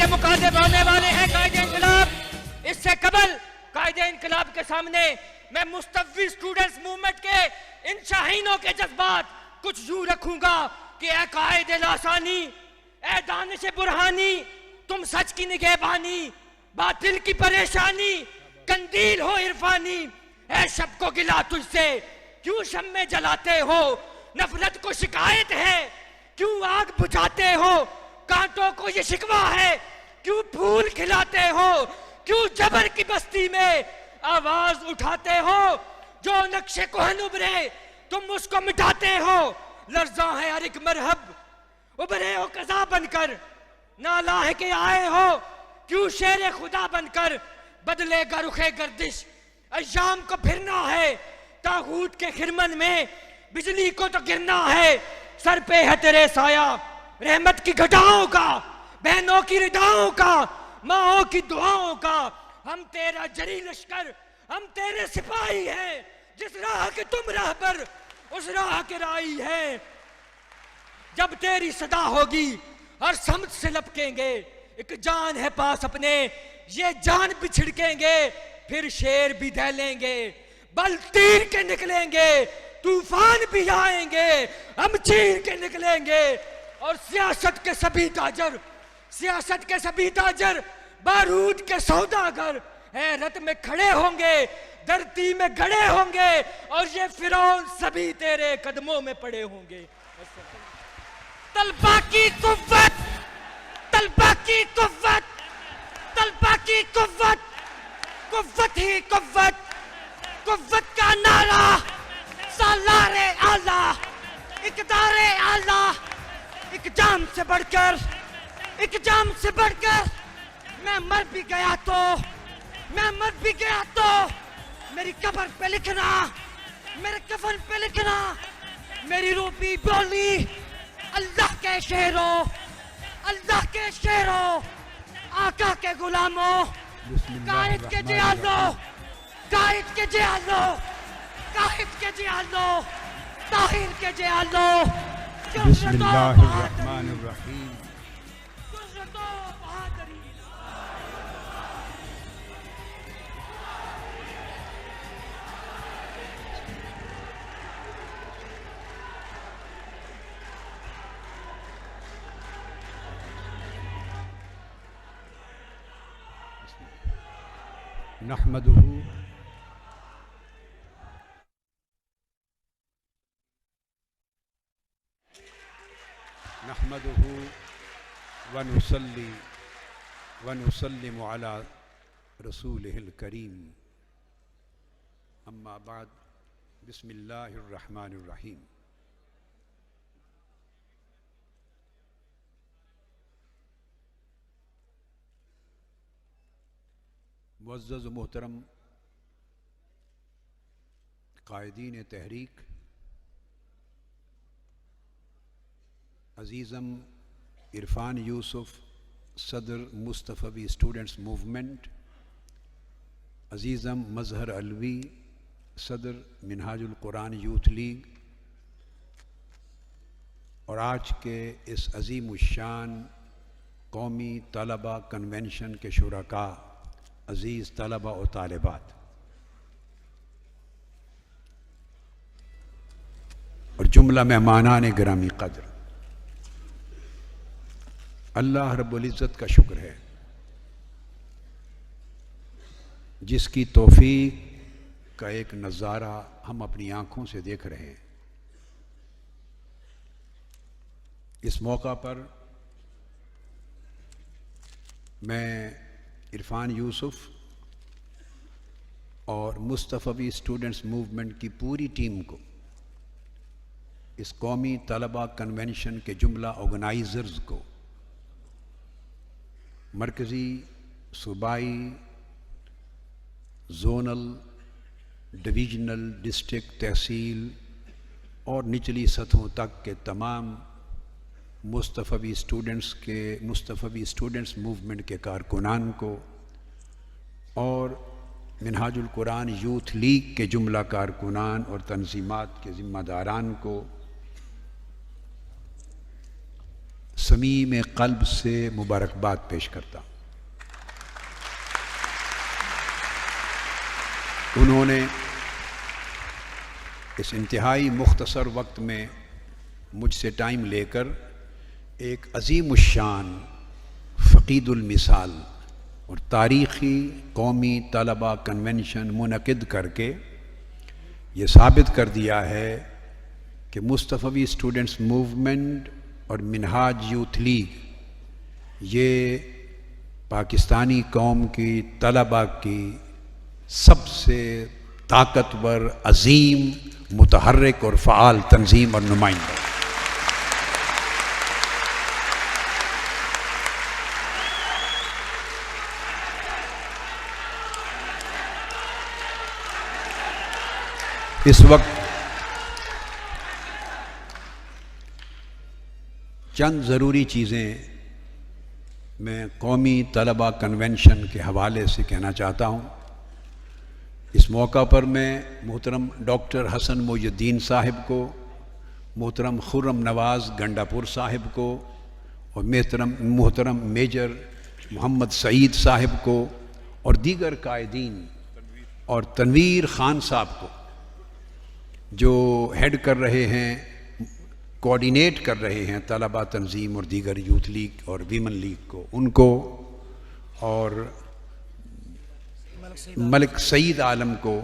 سے مخاطب ہونے والے ہیں قائد انقلاب۔ اس سے قبل قائد انقلاب کے سامنے میں مصطفی اسٹوڈنٹس موومنٹ کے ان شاہینوں کے جذبات کچھ یوں رکھوں گا کہ اے قائد لاسانی، اے دانش برہانی، تم سچ کی نگہبانی، باطل کی پریشانی، قندیل ہو عرفانی، اے شب کو گلا تجھ سے کیوں شمع جلاتے ہو، نفرت کو شکایت ہے کیوں آگ بجھاتے ہو، کانٹوں کو یہ شکوہ ہے کیوں پھول کھلاتے ہو، کیوں جبر کی بستی میں آواز اٹھاتے ہو، جو نقش کہن ابھرے تم اس کو مٹاتے ہو، لرزاں ہے ہر ایک مرحب ابھرے ہو قضا بن کر، نالاہ کے آئے ہو کیوں شیر خدا بن کر، بدلے گا رخ گردش ایام کو پھرنا ہے، طاغوت کے خرمن میں بجلی کو تو گرنا ہے، سر پہ ہے تیرے سایہ رحمت کی گھٹاؤں کا، بہنوں کی رداؤں کا، ماؤں کی دعاؤں کا، ہم تیرا جری لشکر، ہم تیرے سپاہی ہیں، جس راہ کے تم راہبر اس راہ کے راہی ہیں، جب تیری صدا ہوگی ہر سمت سے لپکیں گے، ایک جان ہے پاس اپنے یہ جان بھی چھڑکیں گے، پھر شیر بھی دہلیں گے، بل تیر کے نکلیں گے، طوفان بھی آئیں گے، ہم چیر کے نکلیں گے، اور سیاست کے سبھی تاجر بارود کے سوداگر حیرت میں کھڑے ہوں گے، دھرتی میں گڑے ہوں گے، اور یہ فرعون سبھی تیرے قدموں میں پڑے ہوں گے۔ طلبہ کی قوت، طلبہ کی قوت، طلبہ کی قوت، قوت ہی قوت، قوت کا نعرہ، سالار اعلیٰ، اقدار اعلیٰ، ایک جام سے بڑھ کر، ایک جام سے بڑھ کر، میں مر بھی گیا تو میری قبر پہ لکھنا، میرے کفن پہ لکھنا، میری روح بھی بولی اللہ کے شہروں، اللہ کے شہروں، آقا کے غلاموں، قائد کے جہازوں، قائد کے جہازوں، قائد کے جہازوں، طاہر کے جہازوں، بسم اللہ الرحمن الرحیم۔ نحمده ونصلي ونسلم على رسوله الكريم، اما بعد، بسم اللہ الرحمن الرحیم۔ معزز و محترم قائدین تحریک، عزیزم عرفان یوسف صدر مصطفی اسٹوڈنٹس موومنٹ، عزیزم مظہر علوی صدر منہاج القرآن یوتھ لیگ، اور آج کے اس عظیم الشان قومی طلبہ کنونشن کے شرکاء، عزیز طلبہ و طالبات، اور جملہ مہمانان گرامی قدر، اللہ رب العزت کا شکر ہے جس کی توفیق کا ایک نظارہ ہم اپنی آنکھوں سے دیکھ رہے ہیں۔ اس موقع پر میں عرفان یوسف اور مصطفی اسٹوڈنٹس موومنٹ کی پوری ٹیم کو، اس قومی طلبہ کنونشن کے جملہ آرگنائزرز کو، مرکزی، صوبائی، زونل، ڈویژنل، ڈسٹرکٹ، تحصیل اور نچلی سطحوں تک کے تمام مصطفی اسٹوڈنٹس موومنٹ کے کارکنان کو، اور منہاج القرآن یوتھ لیگ کے جملہ کارکنان اور تنظیمات کے ذمہ داران کو صمیم قلب سے مبارکباد پیش کرتا ہوں۔ انہوں نے اس انتہائی مختصر وقت میں مجھ سے ٹائم لے کر ایک عظیم الشان، فقید المثال اور تاریخی قومی طلبہ کنونشن منعقد کر کے یہ ثابت کر دیا ہے کہ مصطفوی اسٹوڈنٹس موومنٹ اور منہاج یوتھ لیگ یہ پاکستانی قوم کی طلبہ کی سب سے طاقتور، عظیم، متحرک اور فعال تنظیم اور نمائندہ۔ اس وقت چند ضروری چیزیں میں قومی طلبہ کنونشن کے حوالے سے کہنا چاہتا ہوں۔ اس موقع پر میں محترم ڈاکٹر حسن محی الدین صاحب کو، محترم خرم نواز گنڈا پور صاحب کو اور محترم میجر محمد سعید صاحب کو اور دیگر قائدین اور تنویر خان صاحب کو جو ہیڈ کر رہے ہیں، کوآرڈینیٹ کر رہے ہیں طلبہ تنظیم اور دیگر یوتھ لیگ اور ویمن لیگ کو، ان کو، اور ملک سعید عالم کو،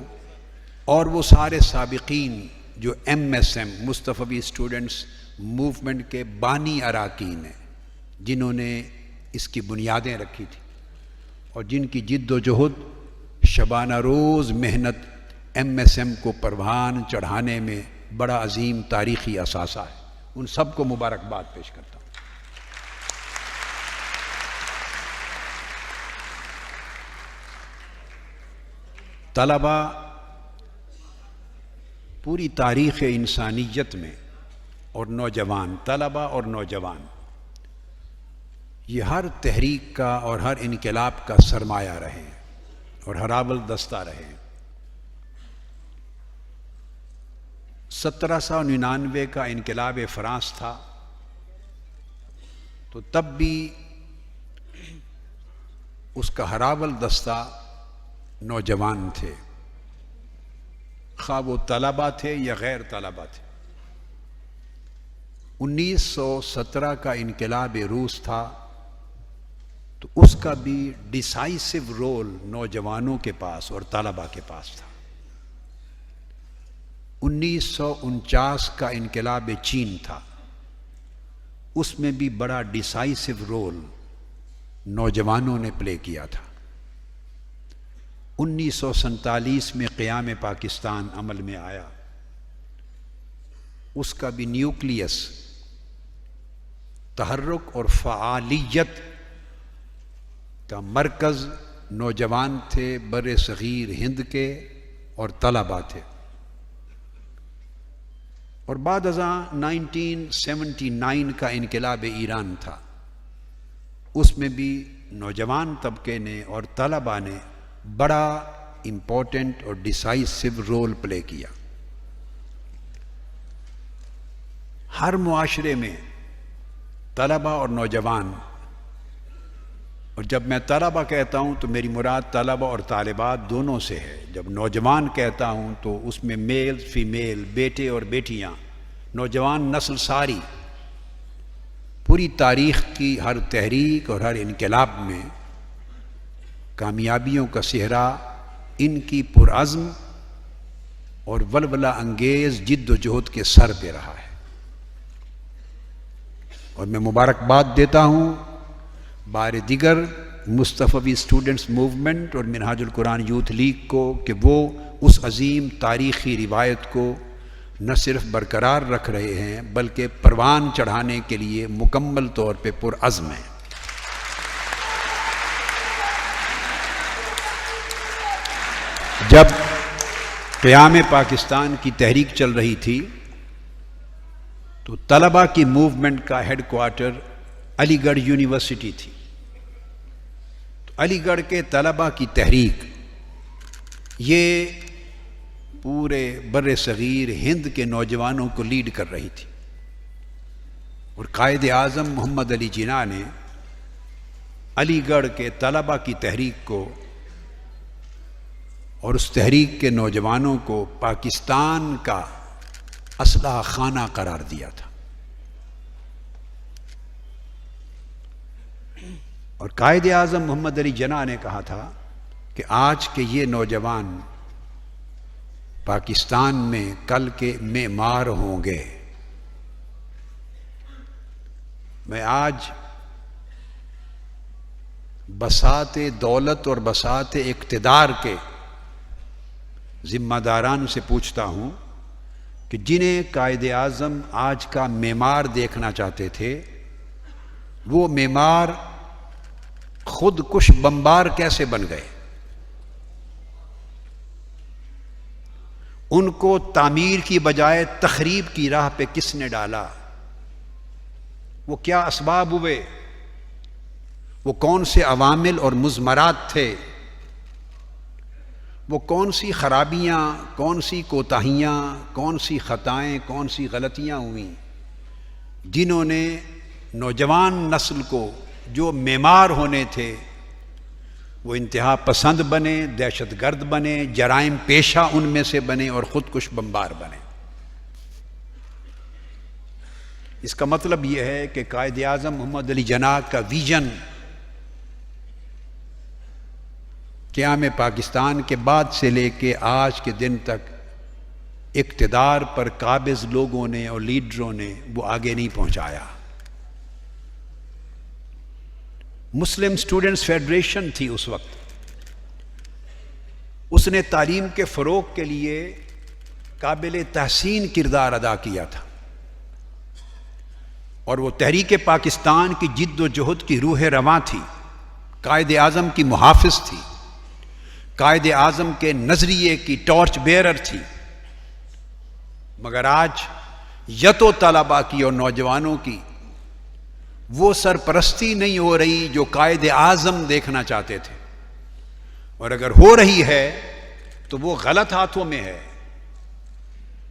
اور وہ سارے سابقین جو MSM مصطفوی اسٹوڈنٹس موومنٹ کے بانی اراکین ہیں، جنہوں نے اس کی بنیادیں رکھی تھیں اور جن کی جد و جہد، شبانہ روز محنت MSM کو پروان چڑھانے میں بڑا عظیم تاریخی اثاثہ ہے۔ ان سب کو مبارکباد پیش کرتا ہوں۔ طلبہ پوری تاریخ انسانیت میں اور نوجوان، طلبہ اور نوجوان، یہ ہر تحریک کا اور ہر انقلاب کا سرمایہ رہے ہیں اور حرابل دستہ رہے ہیں۔ 1799 کا انقلاب فرانس تھا تو تب بھی اس کا حرابل دستہ نوجوان تھے، خواہ وہ طلبہ تھے یا غیر طلبہ تھے۔ 1917 کا انقلاب روس تھا تو اس کا بھی ڈیسائیسو رول نوجوانوں کے پاس اور طلبہ کے پاس تھا۔ 1949 کا انقلاب چین تھا، اس میں بھی بڑا ڈیسائیسو رول نوجوانوں نے پلے کیا تھا۔ 1947 میں قیام پاکستان عمل میں آیا، اس کا بھی نیوکلیس، تحرک اور فعالیت کا مرکز نوجوان تھے، بر صغیر ہند کے اور طلبہ تھے۔ اور بعد ازاں 1979 کا انقلاب ایران تھا، اس میں بھی نوجوان طبقے نے اور طلبہ نے بڑا امپورٹنٹ اور ڈیسائیسو رول پلے کیا۔ ہر معاشرے میں طلبہ اور نوجوان، اور جب میں طلبہ کہتا ہوں تو میری مراد طلبہ اور طالبات دونوں سے ہے، جب نوجوان کہتا ہوں تو اس میں میل فیمیل، بیٹے اور بیٹیاں، نوجوان نسل ساری، پوری تاریخ کی ہر تحریک اور ہر انقلاب میں کامیابیوں کا صحرا ان کی پرعزم اور ولولہ انگیز جد و جہد کے سر پہ رہا ہے۔ اور میں مبارکباد دیتا ہوں بار دیگر مصطفوی اسٹوڈنٹس موومنٹ اور منہاج القرآن یوتھ لیگ کو کہ وہ اس عظیم تاریخی روایت کو نہ صرف برقرار رکھ رہے ہیں بلکہ پروان چڑھانے کے لیے مکمل طور پہ پرعزم ہیں۔ جب قیام پاکستان کی تحریک چل رہی تھی تو طلبہ کی موومنٹ کا ہیڈ کوارٹر علی گڑھ یونیورسٹی تھی۔ تو علی گڑھ کے طلبہ کی تحریک یہ پورے بر صغیر ہند کے نوجوانوں کو لیڈ کر رہی تھی۔ اور قائد اعظم محمد علی جناح نے علی گڑھ کے طلباء کی تحریک کو اور اس تحریک کے نوجوانوں کو پاکستان کا اسلحہ خانہ قرار دیا تھا. اور قائد اعظم محمد علی جناح نے کہا تھا کہ آج کے یہ نوجوان پاکستان میں کل کے معمار ہوں گے. میں آج بساط دولت اور بساط اقتدار کے ذمہ داران سے پوچھتا ہوں کہ جنہیں قائد اعظم آج کا معمار دیکھنا چاہتے تھے وہ معمار خود کش بمبار کیسے بن گئے؟ ان کو تعمیر کی بجائے تخریب کی راہ پہ کس نے ڈالا؟ وہ کیا اسباب ہوئے؟ وہ کون سے عوامل اور مضمرات تھے؟ وہ کون سی خرابیاں، کون سی کوتاہیاں، کون سی خطائیں، کون سی غلطیاں ہوئیں جنہوں نے نوجوان نسل کو جو معمار ہونے تھے وہ انتہا پسند بنے، دہشت گرد بنے، جرائم پیشہ ان میں سے بنے اور خود کش بمبار بنے؟ اس کا مطلب یہ ہے کہ قائد اعظم محمد علی جناح کا ویژن قیام پاکستان کے بعد سے لے کے آج کے دن تک اقتدار پر قابض لوگوں نے اور لیڈروں نے وہ آگے نہیں پہنچایا. مسلم اسٹوڈنٹس فیڈریشن تھی اس وقت، اس نے تعلیم کے فروغ کے لیے قابل تحسین کردار ادا کیا تھا اور وہ تحریک پاکستان کی جد و جہد کی روح رواں تھی، قائد اعظم کی محافظ تھی، قائد اعظم کے نظریے کی ٹارچ بیئرر تھی. مگر آج یتو طلباء کی اور نوجوانوں کی وہ سرپرستی نہیں ہو رہی جو قائد اعظم دیکھنا چاہتے تھے، اور اگر ہو رہی ہے تو وہ غلط ہاتھوں میں ہے.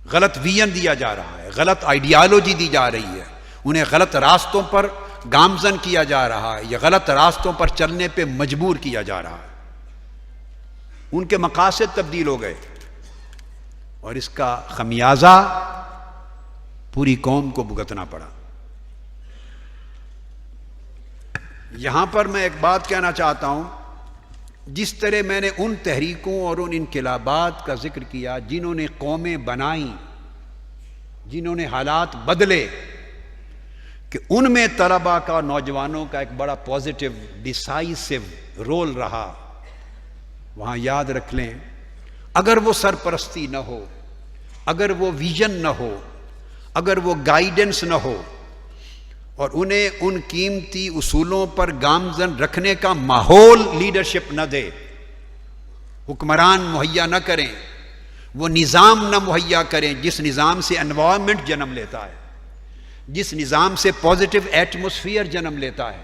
غلط ویژن دیا جا رہا ہے، غلط آئیڈیالوجی دی جا رہی ہے، انہیں غلط راستوں پر گامزن کیا جا رہا ہے یا غلط راستوں پر چلنے پہ مجبور کیا جا رہا ہے. ان کے مقاصد تبدیل ہو گئے اور اس کا خمیازہ پوری قوم کو بھگتنا پڑا. یہاں پر میں ایک بات کہنا چاہتا ہوں، جس طرح میں نے ان تحریکوں اور ان انقلابات کا ذکر کیا جنہوں نے قومیں بنائیں، جنہوں نے حالات بدلے، کہ ان میں طلباء کا اور نوجوانوں کا ایک بڑا پازیٹیو ڈیسائیسو رول رہا، وہاں یاد رکھ لیں اگر وہ سرپرستی نہ ہو، اگر وہ ویژن نہ ہو، اگر وہ گائیڈنس نہ ہو اور انہیں ان قیمتی اصولوں پر گامزن رکھنے کا ماحول لیڈرشپ نہ دے، حکمران مہیا نہ کریں، وہ نظام نہ مہیا کریں جس نظام سے انوائرمنٹ جنم لیتا ہے، جس نظام سے پازیٹیو ایٹماسفیئر جنم لیتا ہے،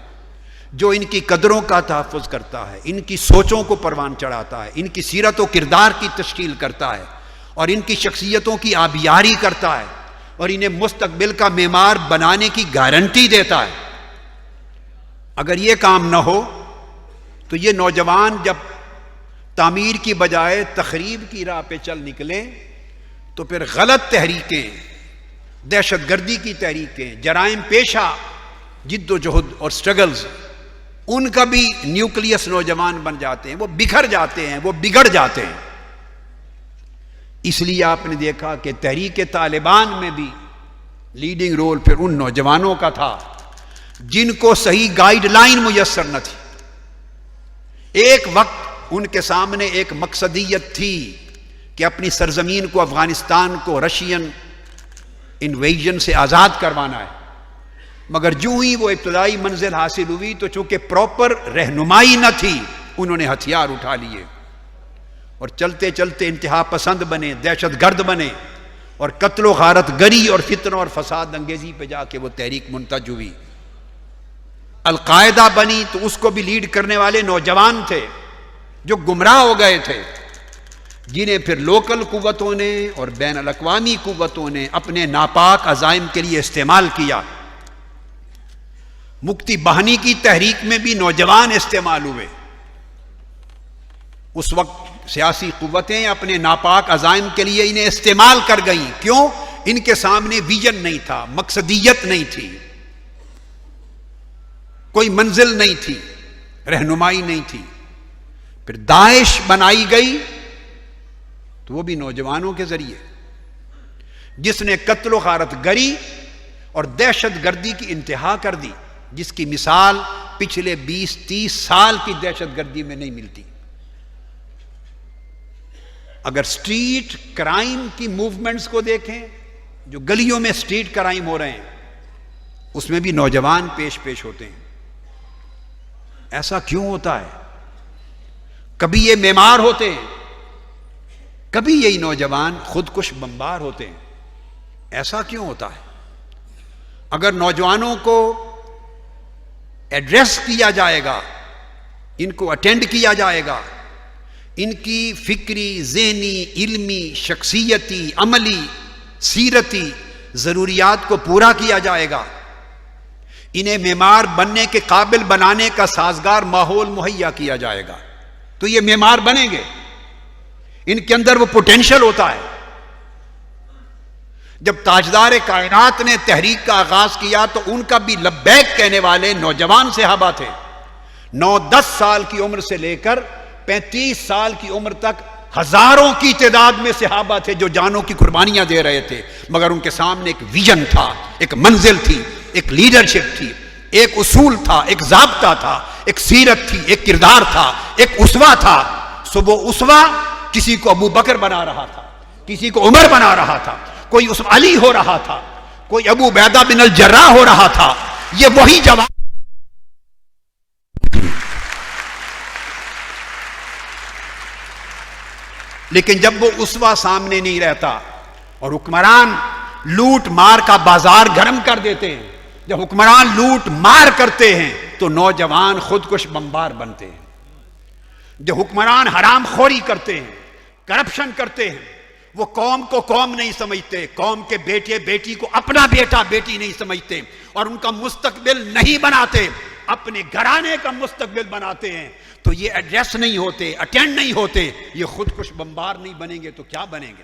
جو ان کی قدروں کا تحفظ کرتا ہے، ان کی سوچوں کو پروان چڑھاتا ہے، ان کی سیرت و کردار کی تشکیل کرتا ہے اور ان کی شخصیتوں کی آبیاری کرتا ہے اور انہیں مستقبل کا معمار بنانے کی گارنٹی دیتا ہے. اگر یہ کام نہ ہو تو یہ نوجوان جب تعمیر کی بجائے تخریب کی راہ پہ چل نکلیں تو پھر غلط تحریکیں، دہشت گردی کی تحریکیں، جرائم پیشہ جد و جہد اور سٹرگلز، ان کا بھی نیوکلیس نوجوان بن جاتے ہیں، وہ بکھر جاتے ہیں، وہ بگڑ جاتے ہیں. اس لیے آپ نے دیکھا کہ تحریک طالبان میں بھی لیڈنگ رول پھر ان نوجوانوں کا تھا جن کو صحیح گائیڈ لائن میسر نہ تھی. ایک وقت ان کے سامنے ایک مقصدیت تھی کہ اپنی سرزمین کو، افغانستان کو رشین انویژن سے آزاد کروانا ہے، مگر جو ہی وہ ابتدائی منزل حاصل ہوئی تو چونکہ پراپر رہنمائی نہ تھی انہوں نے ہتھیار اٹھا لیے اور چلتے چلتے انتہا پسند بنے، دہشت گرد بنے اور قتل و غارت گری اور فتنہ اور فساد انگیزی پہ جا کے وہ تحریک منتج ہوئی. القاعدہ بنی تو اس کو بھی لیڈ کرنے والے نوجوان تھے جو گمراہ ہو گئے تھے، جنہیں پھر لوکل قوتوں نے اور بین الاقوامی قوتوں نے اپنے ناپاک عزائم کے لیے استعمال کیا مکتی بہانی کی تحریک میں بھی نوجوان استعمال ہوئے. اس وقت سیاسی قوتیں اپنے ناپاک عزائم کے لیے انہیں استعمال کر گئیں. کیوں؟ ان کے سامنے ویژن نہیں تھا، مقصدیت نہیں تھی، کوئی منزل نہیں تھی، رہنمائی نہیں تھی. پھر داعش بنائی گئی تو وہ بھی نوجوانوں کے ذریعے، جس نے قتل و غارت گری اور دہشت گردی کی انتہا کر دی، جس کی مثال پچھلے 20-30 سال کی دہشت گردی میں نہیں ملتی. اگر سٹریٹ کرائم کی موومنٹس کو دیکھیں، جو گلیوں میں سٹریٹ کرائم ہو رہے ہیں، اس میں بھی نوجوان پیش ہوتے ہیں. ایسا کیوں ہوتا ہے؟ کبھی یہ معمار ہوتے ہیں، کبھی یہی نوجوان خودکش بمبار ہوتے ہیں. ایسا کیوں ہوتا ہے؟ اگر نوجوانوں کو ایڈریس کیا جائے گا، ان کو اٹینڈ کیا جائے گا، ان کی فکری، ذہنی، علمی، شخصیتی، عملی، سیرتی ضروریات کو پورا کیا جائے گا، انہیں معمار بننے کے قابل بنانے کا سازگار ماحول مہیا کیا جائے گا، تو یہ معمار بنیں گے. ان کے اندر وہ پوٹینشل ہوتا ہے. جب تاجدار کائنات نے تحریک کا آغاز کیا تو ان کا بھی لبیک کہنے والے نوجوان صحابہ تھے. 9-10 سال کی عمر سے لے کر 35 سال کی عمر تک ہزاروں کی تعداد میں صحابہ تھے جو جانوں کی قربانیاں دے رہے تھے، مگر ان کے سامنے ایک ویژن تھا، ایک منزل تھی، ایک لیڈرشپ تھی، ایک اصول تھا، ایک ضابطہ تھا، ایک سیرت تھی، ایک کردار تھا، ایک اسوہ تھا. وہ اسوہ کسی کو ابو بکر بنا رہا تھا، کسی کو عمر بنا رہا تھا، کوئی اسوہ علی ہو رہا تھا، کوئی ابو عبیدہ بن الجراح ہو رہا تھا. یہ وہی جوان، لیکن جب وہ اسوہ سامنے نہیں رہتا اور حکمران لوٹ مار کا بازار گرم کر دیتے ہیں، جب حکمران لوٹ مار کرتے ہیں تو نوجوان خودکش بمبار بنتے ہیں. جب حکمران حرام خوری کرتے ہیں، کرپشن کرتے ہیں، وہ قوم کو قوم نہیں سمجھتے، قوم کے بیٹے بیٹی کو اپنا بیٹا بیٹی نہیں سمجھتے اور ان کا مستقبل نہیں بناتے، اپنے گھرانے کا مستقبل بناتے ہیں، تو یہ ایڈریس نہیں ہوتے، اٹینڈ نہیں ہوتے، یہ خودکش بمبار نہیں بنیں گے تو کیا بنیں گے؟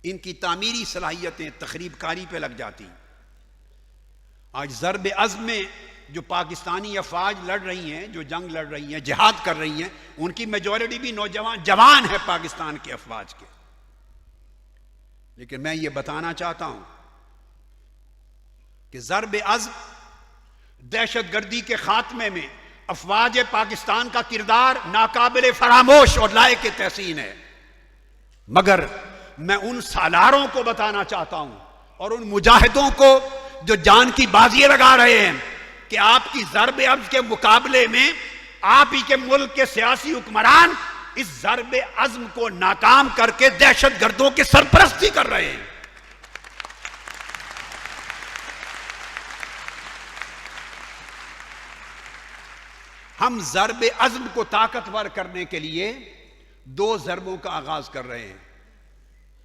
ان کی تعمیری صلاحیتیں تخریب کاری پہ لگ جاتی. آج ضرب عزم میں جو پاکستانی افواج لڑ رہی ہیں، جو جنگ لڑ رہی ہیں، جہاد کر رہی ہیں، ان کی میجورٹی بھی جوان ہے پاکستان کے افواج کے. لیکن میں یہ بتانا چاہتا ہوں کہ ضرب عزم، دہشت گردی کے خاتمے میں افواج پاکستان کا کردار ناقابل فراموش اور لائق تحسین ہے. مگر میں ان سالاروں کو بتانا چاہتا ہوں اور ان مجاہدوں کو جو جان کی بازی لگا رہے ہیں کہ آپ کی ضرب عزم کے مقابلے میں آپ ہی کے ملک کے سیاسی حکمران اس ضرب عزم کو ناکام کر کے دہشت گردوں کی سرپرستی کر رہے ہیں. ہم ضرب عزم کو طاقتور کرنے کے لیے 2 ضربوں کا آغاز کر رہے ہیں.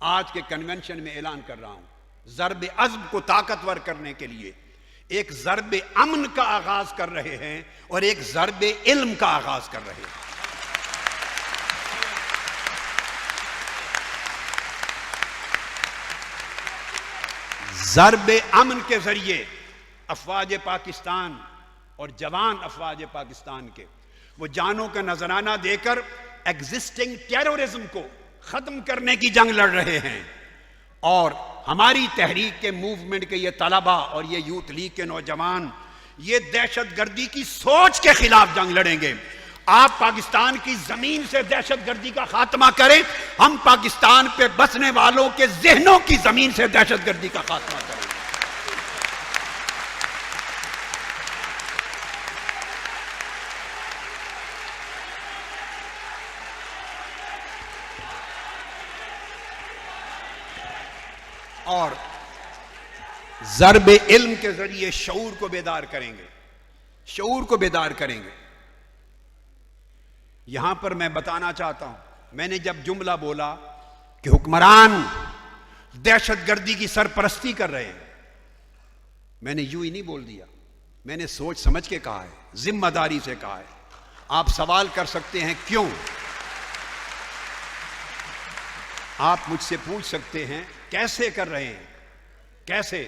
آج کے کنونشن میں اعلان کر رہا ہوں، ضرب عزم کو طاقتور کرنے کے لیے ایک ضرب امن کا آغاز کر رہے ہیں اور ایک ضرب علم کا آغاز کر رہے ہیں. ضرب امن کے ذریعے افواج پاکستان اور جوان افواج پاکستان کے وہ جانوں کا نذرانہ دے کر ایگزسٹنگ ٹیرورزم کو ختم کرنے کی جنگ لڑ رہے ہیں. اور ہماری تحریک کے موومنٹ کے یہ طلبہ اور یہ یوتھ لیگ کے نوجوان یہ دہشت گردی کی سوچ کے خلاف جنگ لڑیں گے. آپ پاکستان کی زمین سے دہشت گردی کا خاتمہ کریں، ہم پاکستان پہ بسنے والوں کے ذہنوں کی زمین سے دہشت گردی کا خاتمہ کریں. اور ضرب علم کے ذریعے شعور کو بیدار کریں گے، شعور کو بیدار کریں گے. یہاں پر میں بتانا چاہتا ہوں، میں نے جب جملہ بولا کہ حکمران دہشت گردی کی سرپرستی کر رہے ہیں، میں نے یوں ہی نہیں بول دیا، میں نے سوچ سمجھ کے کہا ہے، ذمہ داری سے کہا ہے۔ آپ سوال کر سکتے ہیں کیوں، آپ مجھ سے پوچھ سکتے ہیں کیسے کر رہے ہیں، کیسے؟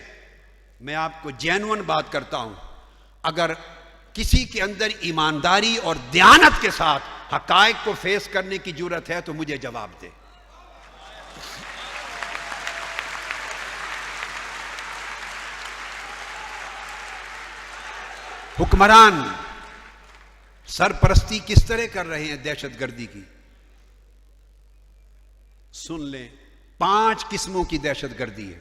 میں آپ کو جینون بات کرتا ہوں، اگر کسی کے اندر ایمانداری اور دیانت کے ساتھ حقائق کو فیس کرنے کی جرت ہے تو مجھے جواب دے۔ حکمران سرپرستی کس طرح کر رہے ہیں دہشت گردی کی؟ سن لیں، 5 قسموں کی دہشت گردی ہے۔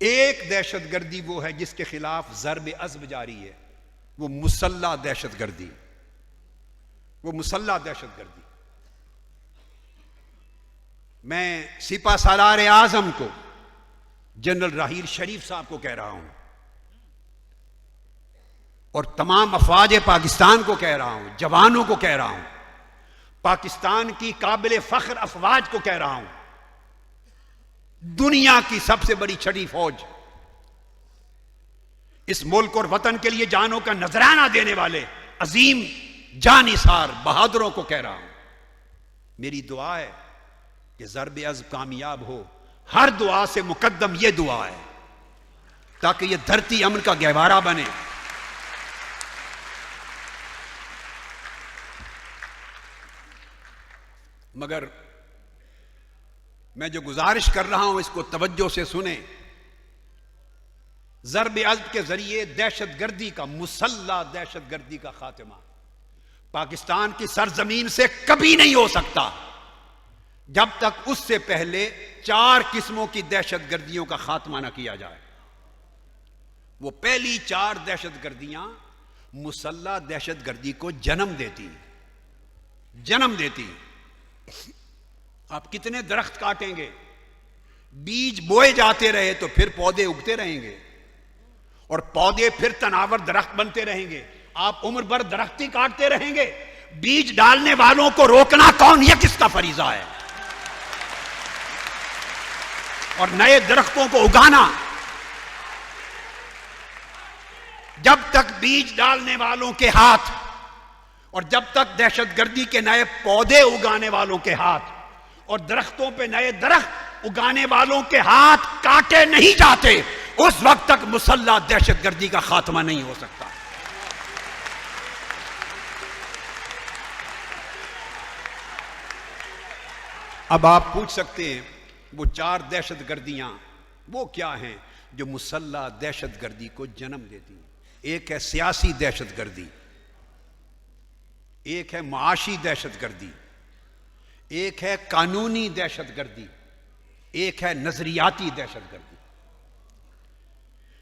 ایک دہشت گردی وہ ہے جس کے خلاف ضرب عضب جاری ہے، وہ مسلح دہشت گردی، وہ مسلح دہشت گردی۔ میں سپہ سالار اعظم کو، جنرل راحیل شریف صاحب کو کہہ رہا ہوں، اور تمام افواج پاکستان کو کہہ رہا ہوں، جوانوں کو کہہ رہا ہوں، پاکستان کی قابل فخر افواج کو کہہ رہا ہوں، دنیا کی سب سے بڑی چھٹی فوج، اس ملک اور وطن کے لیے جانوں کا نذرانہ دینے والے عظیم جانثار بہادروں کو کہہ رہا ہوں، میری دعا ہے کہ ضرب عضب کامیاب ہو۔ ہر دعا سے مقدم یہ دعا ہے تاکہ یہ دھرتی امن کا گہوارہ بنے۔ مگر میں جو گزارش کر رہا ہوں اس کو توجہ سے سنیں۔ ضرب عضب کے ذریعے دہشت گردی کا، مسلح دہشت گردی کا خاتمہ پاکستان کی سرزمین سے کبھی نہیں ہو سکتا جب تک اس سے پہلے 4 قسموں کی دہشت گردیوں کا خاتمہ نہ کیا جائے۔ وہ پہلی 4 دہشت گردیاں مسلح دہشت گردی کو جنم دیتی، جنم دیتی۔ آپ کتنے درخت کاٹیں گے، بیج بوئے جاتے رہے تو پھر پودے اگتے رہیں گے، اور پودے پھر تناور درخت بنتے رہیں گے۔ آپ عمر بھر درختی کاٹتے رہیں گے، بیج ڈالنے والوں کو روکنا کون، یہ کس کا فریضہ ہے؟ اور نئے درختوں کو اگانا۔ جب تک بیج ڈالنے والوں کے ہاتھ اور جب تک دہشت گردی کے نئے پودے اگانے والوں کے ہاتھ اور درختوں پہ نئے درخت اگانے والوں کے ہاتھ کاٹے نہیں جاتے، اس وقت تک مسلح دہشت گردی کا خاتمہ نہیں ہو سکتا۔ اب آپ پوچھ سکتے ہیں وہ 4 دہشت گردیاں وہ کیا ہیں جو مسلح دہشت گردی کو جنم دیتی ہیں؟ ایک ہے سیاسی دہشت گردی، ایک ہے معاشی دہشت گردی، ایک ہے قانونی دہشت گردی، ایک ہے نظریاتی دہشت گردی۔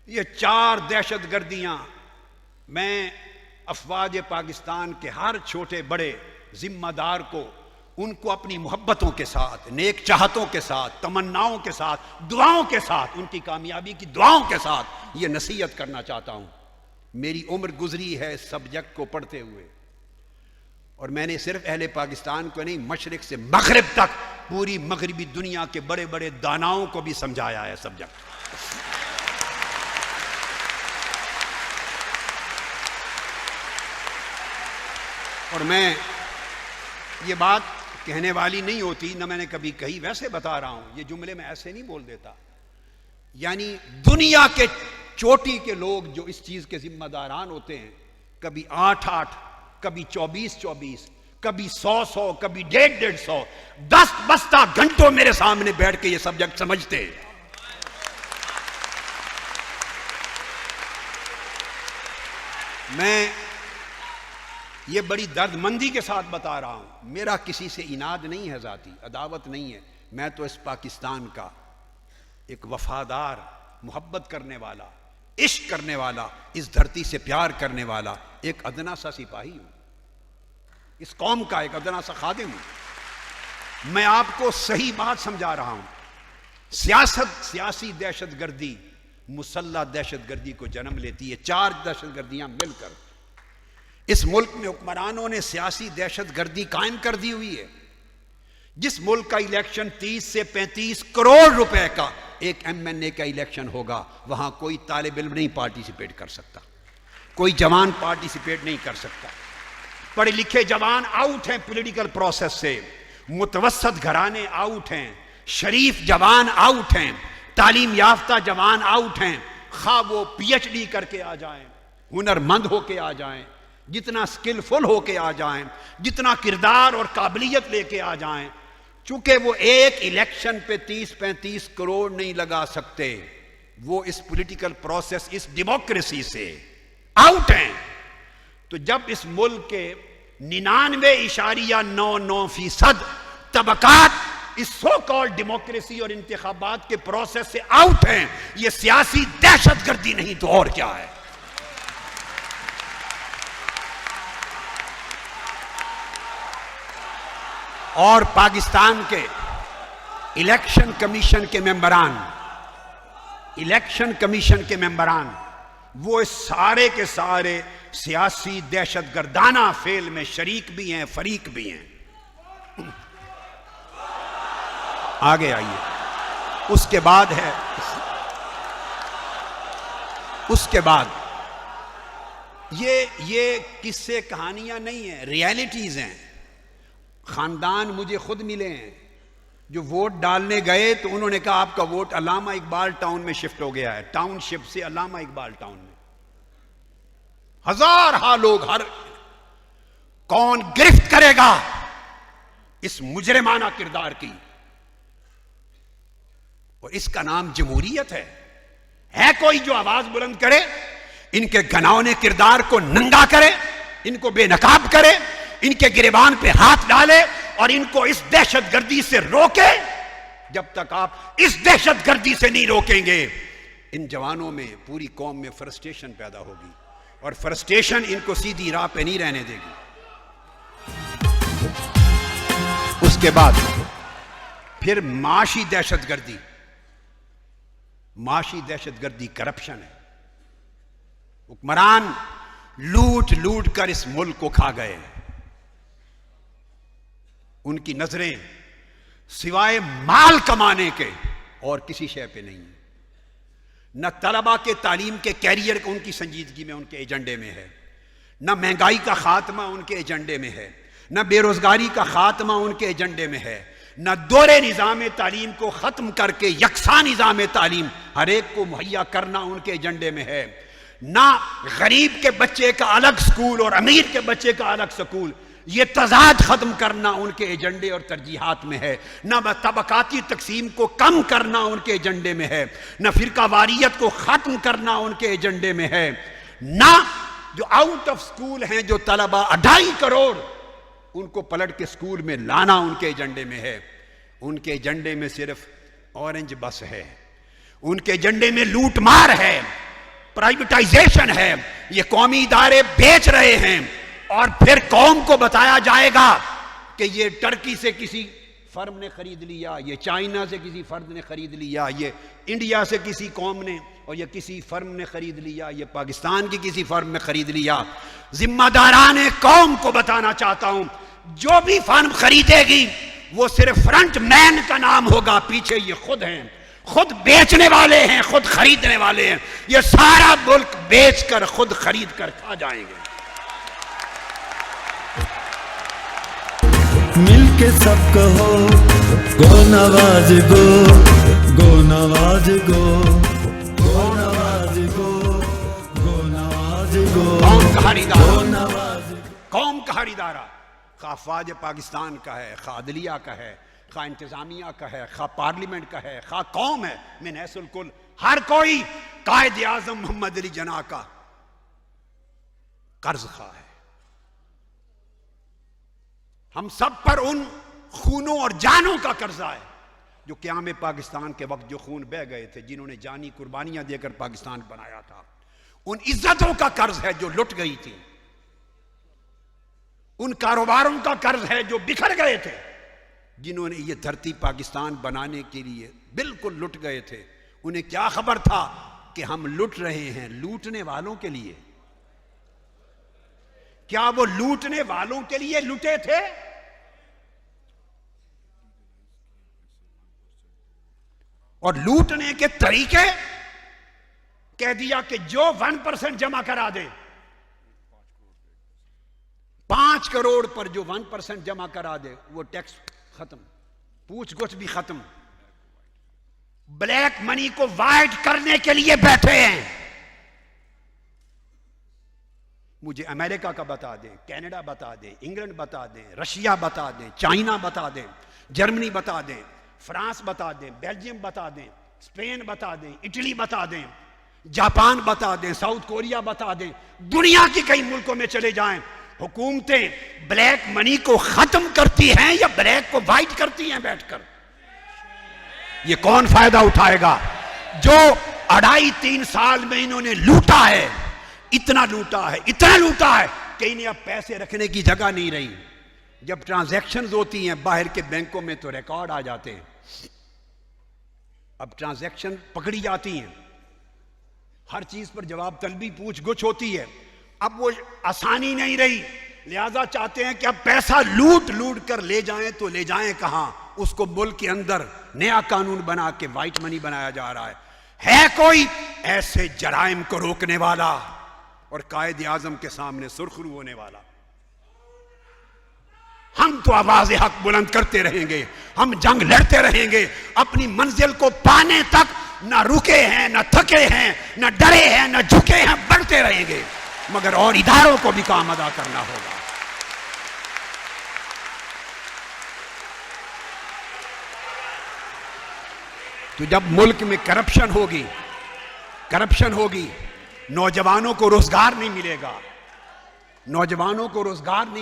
یہ 4 دہشت گردیاں میں افواج پاکستان کے ہر چھوٹے بڑے ذمہ دار کو، ان کو اپنی محبتوں کے ساتھ، نیک چاہتوں کے ساتھ، تمناؤں کے ساتھ، دعاؤں کے ساتھ، ان کی کامیابی کی دعاؤں کے ساتھ یہ نصیحت کرنا چاہتا ہوں۔ میری عمر گزری ہے سبجیکٹ کو پڑھتے ہوئے، اور میں نے صرف اہل پاکستان کو نہیں، مشرق سے مغرب تک پوری مغربی دنیا کے بڑے بڑے داناؤں کو بھی سمجھایا ہے سبجیکٹ۔ اور میں یہ بات کہنے والی نہیں ہوتی، نہ میں نے کبھی کہی، ویسے بتا رہا ہوں، یہ جملے میں ایسے نہیں بول دیتا۔ یعنی دنیا کے چوٹی کے لوگ جو اس چیز کے ذمہ داران ہوتے ہیں، کبھی 8-8، کبھی 24-24، کبھی 100-100، کبھی 150-150، 10 بستہ گھنٹوں میرے سامنے بیٹھ کے یہ سبجیکٹ سمجھتے ہیں۔ میں یہ بڑی درد مندی کے ساتھ بتا رہا ہوں، میرا کسی سے اناد نہیں ہے، ذاتی عداوت نہیں ہے، میں تو اس پاکستان کا ایک وفادار، محبت کرنے والا، عشق کرنے والا، اس دھرتی سے پیار کرنے والا ایک ادنا سا سپاہی ہوں، اس قوم کا ایک ادنا سا خادم ہوں۔ میں آپ کو صحیح بات سمجھا رہا ہوں۔ سیاسی دہشت گردی مسلح دہشت گردی کو جنم لیتی ہے۔ 4 دہشت گردیاں مل کر اس ملک میں حکمرانوں نے سیاسی دہشت گردی قائم کر دی ہوئی ہے۔ جس ملک کا الیکشن 30 سے 35 کروڑ روپے کا ایک MNA کا الیکشن ہوگا، وہاں کوئی طالب علم نہیں پارٹیسپیٹ کر سکتا، کوئی جوان پارٹیسپیٹ نہیں کر سکتا. پڑھے لکھے جوان آؤٹ ہیں پولیٹیکل پروسیس سے، متوسط گھرانے آؤٹ ہیں، شریف جوان آؤٹ ہیں، تعلیم یافتہ جوان آؤٹ ہیں، خواہ وہ PhD کر کے آ جائیں، ہنر مند ہو کے آ جائیں، جتنا سکلفل ہو کے آ جائیں، جتنا کردار اور قابلیت لے کے آ جائیں، چونکہ وہ ایک الیکشن پہ 30-35 کروڑ نہیں لگا سکتے، وہ اس پولیٹیکل پروسیس، اس ڈیموکریسی سے آؤٹ ہیں. تو جب اس ملک کے 99.99% طبقات اس سو کال ڈیموکریسی اور انتخابات کے پروسیس سے آؤٹ ہیں، یہ سیاسی دہشت گردی نہیں تو اور کیا ہے. اور پاکستان کے الیکشن کمیشن کے ممبران وہ اس سارے کے سارے سیاسی دہشت گردانہ فعل میں شریک بھی ہیں، فریق بھی ہیں. آگے آئیے. اس کے بعد یہ قصے کہانیاں نہیں ہیں، ریالٹیز ہیں. خاندان مجھے خود ملے ہیں جو ووٹ ڈالنے گئے تو انہوں نے کہا آپ کا ووٹ علامہ اقبال ٹاؤن میں شفٹ ہو گیا ہے، ٹاؤن شپ سے علامہ اقبال ٹاؤن میں. ہزارہ لوگ، ہر کون گرفت کرے گا اس مجرمانہ کردار کی؟ اور اس کا نام جمہوریت ہے کوئی جو آواز بلند کرے، ان کے گھناؤنے کردار کو ننگا کرے، ان کو بے نقاب کرے، ان کے گریبان پہ ہاتھ ڈالے اور ان کو اس دہشت گردی سے روکے؟ جب تک آپ اس دہشت گردی سے نہیں روکیں گے، ان جوانوں میں، پوری قوم میں فرسٹریشن پیدا ہوگی، اور فرسٹریشن ان کو سیدھی راہ پہ نہیں رہنے دے گی. اس کے بعد پھر معاشی دہشت گردی کرپشن ہے. حکمران لوٹ کر اس ملک کو کھا گئے. ان کی نظریں سوائے مال کمانے کے اور کسی شے پہ نہیں. نہ طلبہ کے تعلیم کے کیریئر کو ان کی سنجیدگی میں، ان کے ایجنڈے میں ہے، نہ مہنگائی کا خاتمہ ان کے ایجنڈے میں ہے، نہ بے روزگاری کا خاتمہ ان کے ایجنڈے میں ہے، نہ دورے نظام تعلیم کو ختم کر کے یکساں نظام تعلیم ہر ایک کو مہیا کرنا ان کے ایجنڈے میں ہے، نہ غریب کے بچے کا الگ سکول اور امیر کے بچے کا الگ سکول، یہ تضاد ختم کرنا ان کے ایجنڈے اور ترجیحات میں ہے، نہ طبقاتی تقسیم کو کم کرنا ان کے ایجنڈے میں ہے، نہ فرقہ واریت کو ختم کرنا ان کے ایجنڈے میں ہے، نہ جو آؤٹ آف سکول ہیں جو طلبہ 2.5 کروڑ ان کو پلٹ کے سکول میں لانا ان کے ایجنڈے میں ہے. ان کے ایجنڈے میں صرف اورنج بس ہے، ان کے ایجنڈے میں لوٹ مار ہے، پرائیویٹائزیشن ہے، یہ قومی ادارے بیچ رہے ہیں، اور پھر قوم کو بتایا جائے گا کہ یہ ٹرکی سے کسی فرم نے خرید لیا، یہ چائنا سے کسی فرد نے خرید لیا، یہ انڈیا سے کسی قوم نے اور یہ کسی فرم نے خرید لیا، یہ پاکستان کی کسی فرم میں خرید لیا. ذمہ داران قوم کو بتانا چاہتا ہوں، جو بھی فرم خریدے گی وہ صرف فرنٹ مین کا نام ہوگا، پیچھے یہ خود ہیں، خود بیچنے والے ہیں، خود خریدنے والے ہیں. یہ سارا ملک بیچ کر خود خرید کر کھا جائیں گے. مل کے سب کہو گو نواز گو، گو نواز گو، گو نواز گو، گو نواز گو. قوم کا ہر ادارہ، خواہ فوج پاکستان کا ہے، خواہ عدلیہ کا ہے، خواہ انتظامیہ کا ہے، خواہ پارلیمنٹ کا ہے، خواہ قوم ہے، من حیث الکل ہر کوئی قائد اعظم محمد علی جناح کا قرض خواہ ہے. ہم سب پر ان خونوں اور جانوں کا قرضہ ہے جو قیام پاکستان کے وقت جو خون بہہ گئے تھے، جنہوں نے جانی قربانیاں دے کر پاکستان بنایا تھا. ان عزتوں کا قرض ہے جو لٹ گئی تھی، ان کاروباروں کا قرض ہے جو بکھر گئے تھے، جنہوں نے یہ دھرتی پاکستان بنانے کے لیے بالکل لٹ گئے تھے. انہیں کیا خبر تھا کہ ہم لٹ رہے ہیں لوٹنے والوں کے لیے؟ کیا وہ لوٹنے والوں کے لیے لٹے تھے؟ اور لوٹنے کے طریقے کہہ دیا کہ جو 1% جمع کرا دے، 5 کروڑ پر جو 1% جمع کرا دے وہ ٹیکس ختم، پوچھ گچھ بھی ختم. بلیک منی کو وائٹ کرنے کے لیے بیٹھے ہیں. مجھے امریکہ کا بتا دیں، کینیڈا بتا دیں، انگلینڈ بتا دیں، رشیا بتا دیں، چائنا بتا دیں، جرمنی بتا دیں، فرانس بتا دیں، بیلجیم بتا دیں، اسپین بتا دیں، اٹلی بتا دیں، جاپان بتا دیں، ساؤتھ کوریا بتا دیں، دنیا کی کئی ملکوں میں چلے جائیں، حکومتیں بلیک منی کو ختم کرتی ہیں یا بلیک کو وائٹ کرتی ہیں بیٹھ کر؟ یہ کون فائدہ اٹھائے گا؟ جو 2.5-3 سال میں انہوں نے لوٹا ہے، اتنا لوٹا ہے کہ انہیں اب پیسے رکھنے کی جگہ نہیں رہی. جب ٹرانزیکشنز ہوتی ہیں باہر کے بینکوں میں تو ریکارڈ آ جاتے ہیں. اب ٹرانزیکشن پکڑی جاتی ہیں، ہر چیز پر جواب طلبی پوچھ گچھ ہوتی ہے. اب وہ آسانی نہیں رہی، لہذا چاہتے ہیں کہ اب پیسہ لوٹ کر لے جائیں تو لے جائیں کہاں؟ اس کو ملک کے اندر نیا قانون بنا کے وائٹ منی بنایا جا رہا ہے کوئی ایسے جرائم کو روکنے والا اور قائد اعظم کے سامنے سرخرو ہونے والا؟ ہم تو آواز حق بلند کرتے رہیں گے، ہم جنگ لڑتے رہیں گے، اپنی منزل کو پانے تک نہ رکے ہیں، نہ تھکے ہیں، نہ ڈرے ہیں، نہ جھکے ہیں، بڑھتے رہیں گے. مگر اور اداروں کو بھی کام ادا کرنا ہوگا. تو جب ملک میں کرپشن ہوگی، نوجوانوں کو روزگار نہیں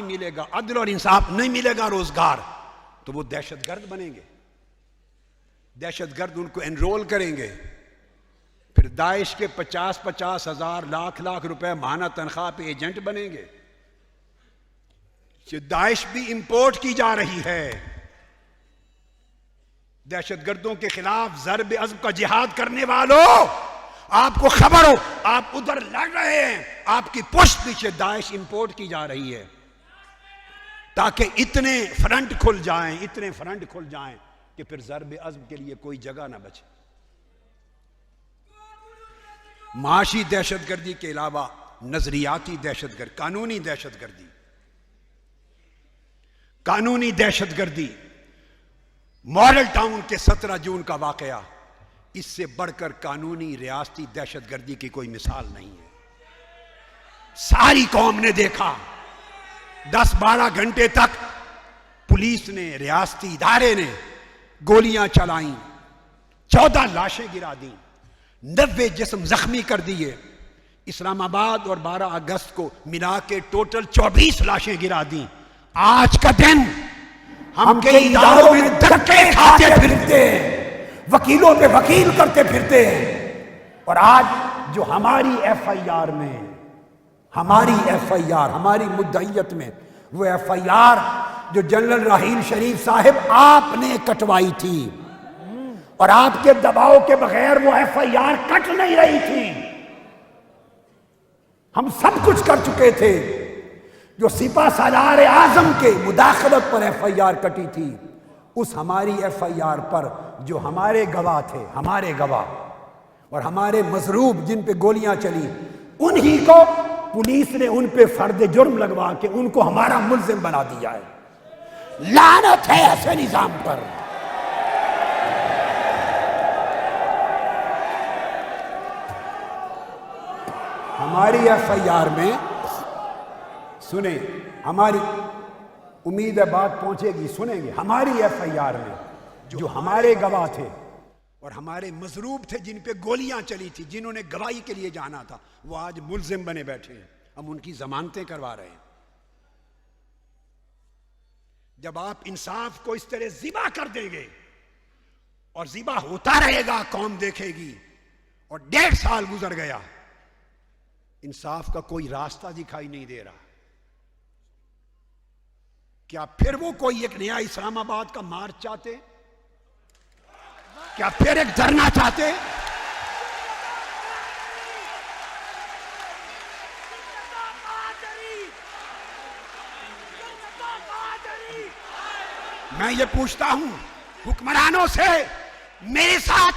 ملے گا، عدل اور انصاف نہیں ملے گا روزگار، تو وہ دہشت گرد بنیں گے. دہشت گرد ان کو انرول کریں گے، پھر داعش کے 50 ہزار لاکھ روپے ماہانہ تنخواہ پہ ایجنٹ بنیں گے. داعش بھی امپورٹ کی جا رہی ہے. دہشت گردوں کے خلاف ضرب عزم کا جہاد کرنے والوں، آپ کو خبر ہو آپ ادھر لڑ رہے ہیں، آپ کی پشت پیچھے داعش امپورٹ کی جا رہی ہے، تاکہ اتنے فرنٹ کھل جائیں کہ پھر ضرب عزم کے لیے کوئی جگہ نہ بچے. معاشی دہشت گردی کے علاوہ نظریاتی دہشت گردی، قانونی دہشت گردی، ماڈل ٹاؤن کے 17 جون کا واقعہ، اس سے بڑھ کر قانونی ریاستی دہشت گردی کی کوئی مثال نہیں ہے. ساری قوم نے دیکھا، 10-12 گھنٹے تک پولیس نے، ریاستی ادارے نے گولیاں چلائیں، 14 لاشیں گرا دیں، 90 جسم زخمی کر دیے. اسلام آباد اور 12 اگست کو ملا کے ٹوٹل 24 لاشیں گرا دیں. آج کا دن ہم کے اداروں میں دھکے کھاتے پھرتے ہیں، وکیلوں پہ وکیل کرتے پھرتے ہیں، اور آج جو ہماری ایف آئی آر ہماری مدعیت میں، وہ ایف آئی آر جو جنرل راحیل شریف صاحب آپ نے کٹوائی تھی، اور آپ کے دباؤ کے بغیر وہ ایف آئی آر کٹ نہیں رہی تھی. ہم سب کچھ کر چکے تھے. جو سپہ سالار اعظم کے مداخلت پر ایف آئی آر کٹی تھی، اس ہماری ایف آئی آر پر جو ہمارے گواہ تھے، ہمارے گواہ اور ہمارے مضروب جن پہ گولیاں چلی، انہی کو پولیس نے ان پہ فرد جرم لگوا کے ان کو ہمارا ملزم بنا دیا ہے. لعنت ہے ایسے نظام پر. ہماری ایف آئی آر میں سنیں، ہماری امید ہے بات پہنچے گی، سنیں گے. ہماری ایف آئی آر میں جو ہمارے گواہ تھے اور ہمارے مضروب تھے جن پہ گولیاں چلی تھی، جنہوں نے گواہی کے لیے جانا تھا، وہ آج ملزم بنے بیٹھے ہیں. ہم ان کی ضمانتیں کروا رہے ہیں. جب آپ انصاف کو اس طرح ذبح کر دیں گے اور ذبح ہوتا رہے گا، قوم دیکھے گی، اور 1.5 سال گزر گیا، انصاف کا کوئی راستہ دکھائی نہیں دے رہا. کیا پھر وہ کوئی ایک نیا اسلام آباد کا مارچ چاہتے؟ کیا پھر ایک دھرنا چاہتے؟ میں یہ پوچھتا ہوں حکمرانوں سے، میرے ساتھ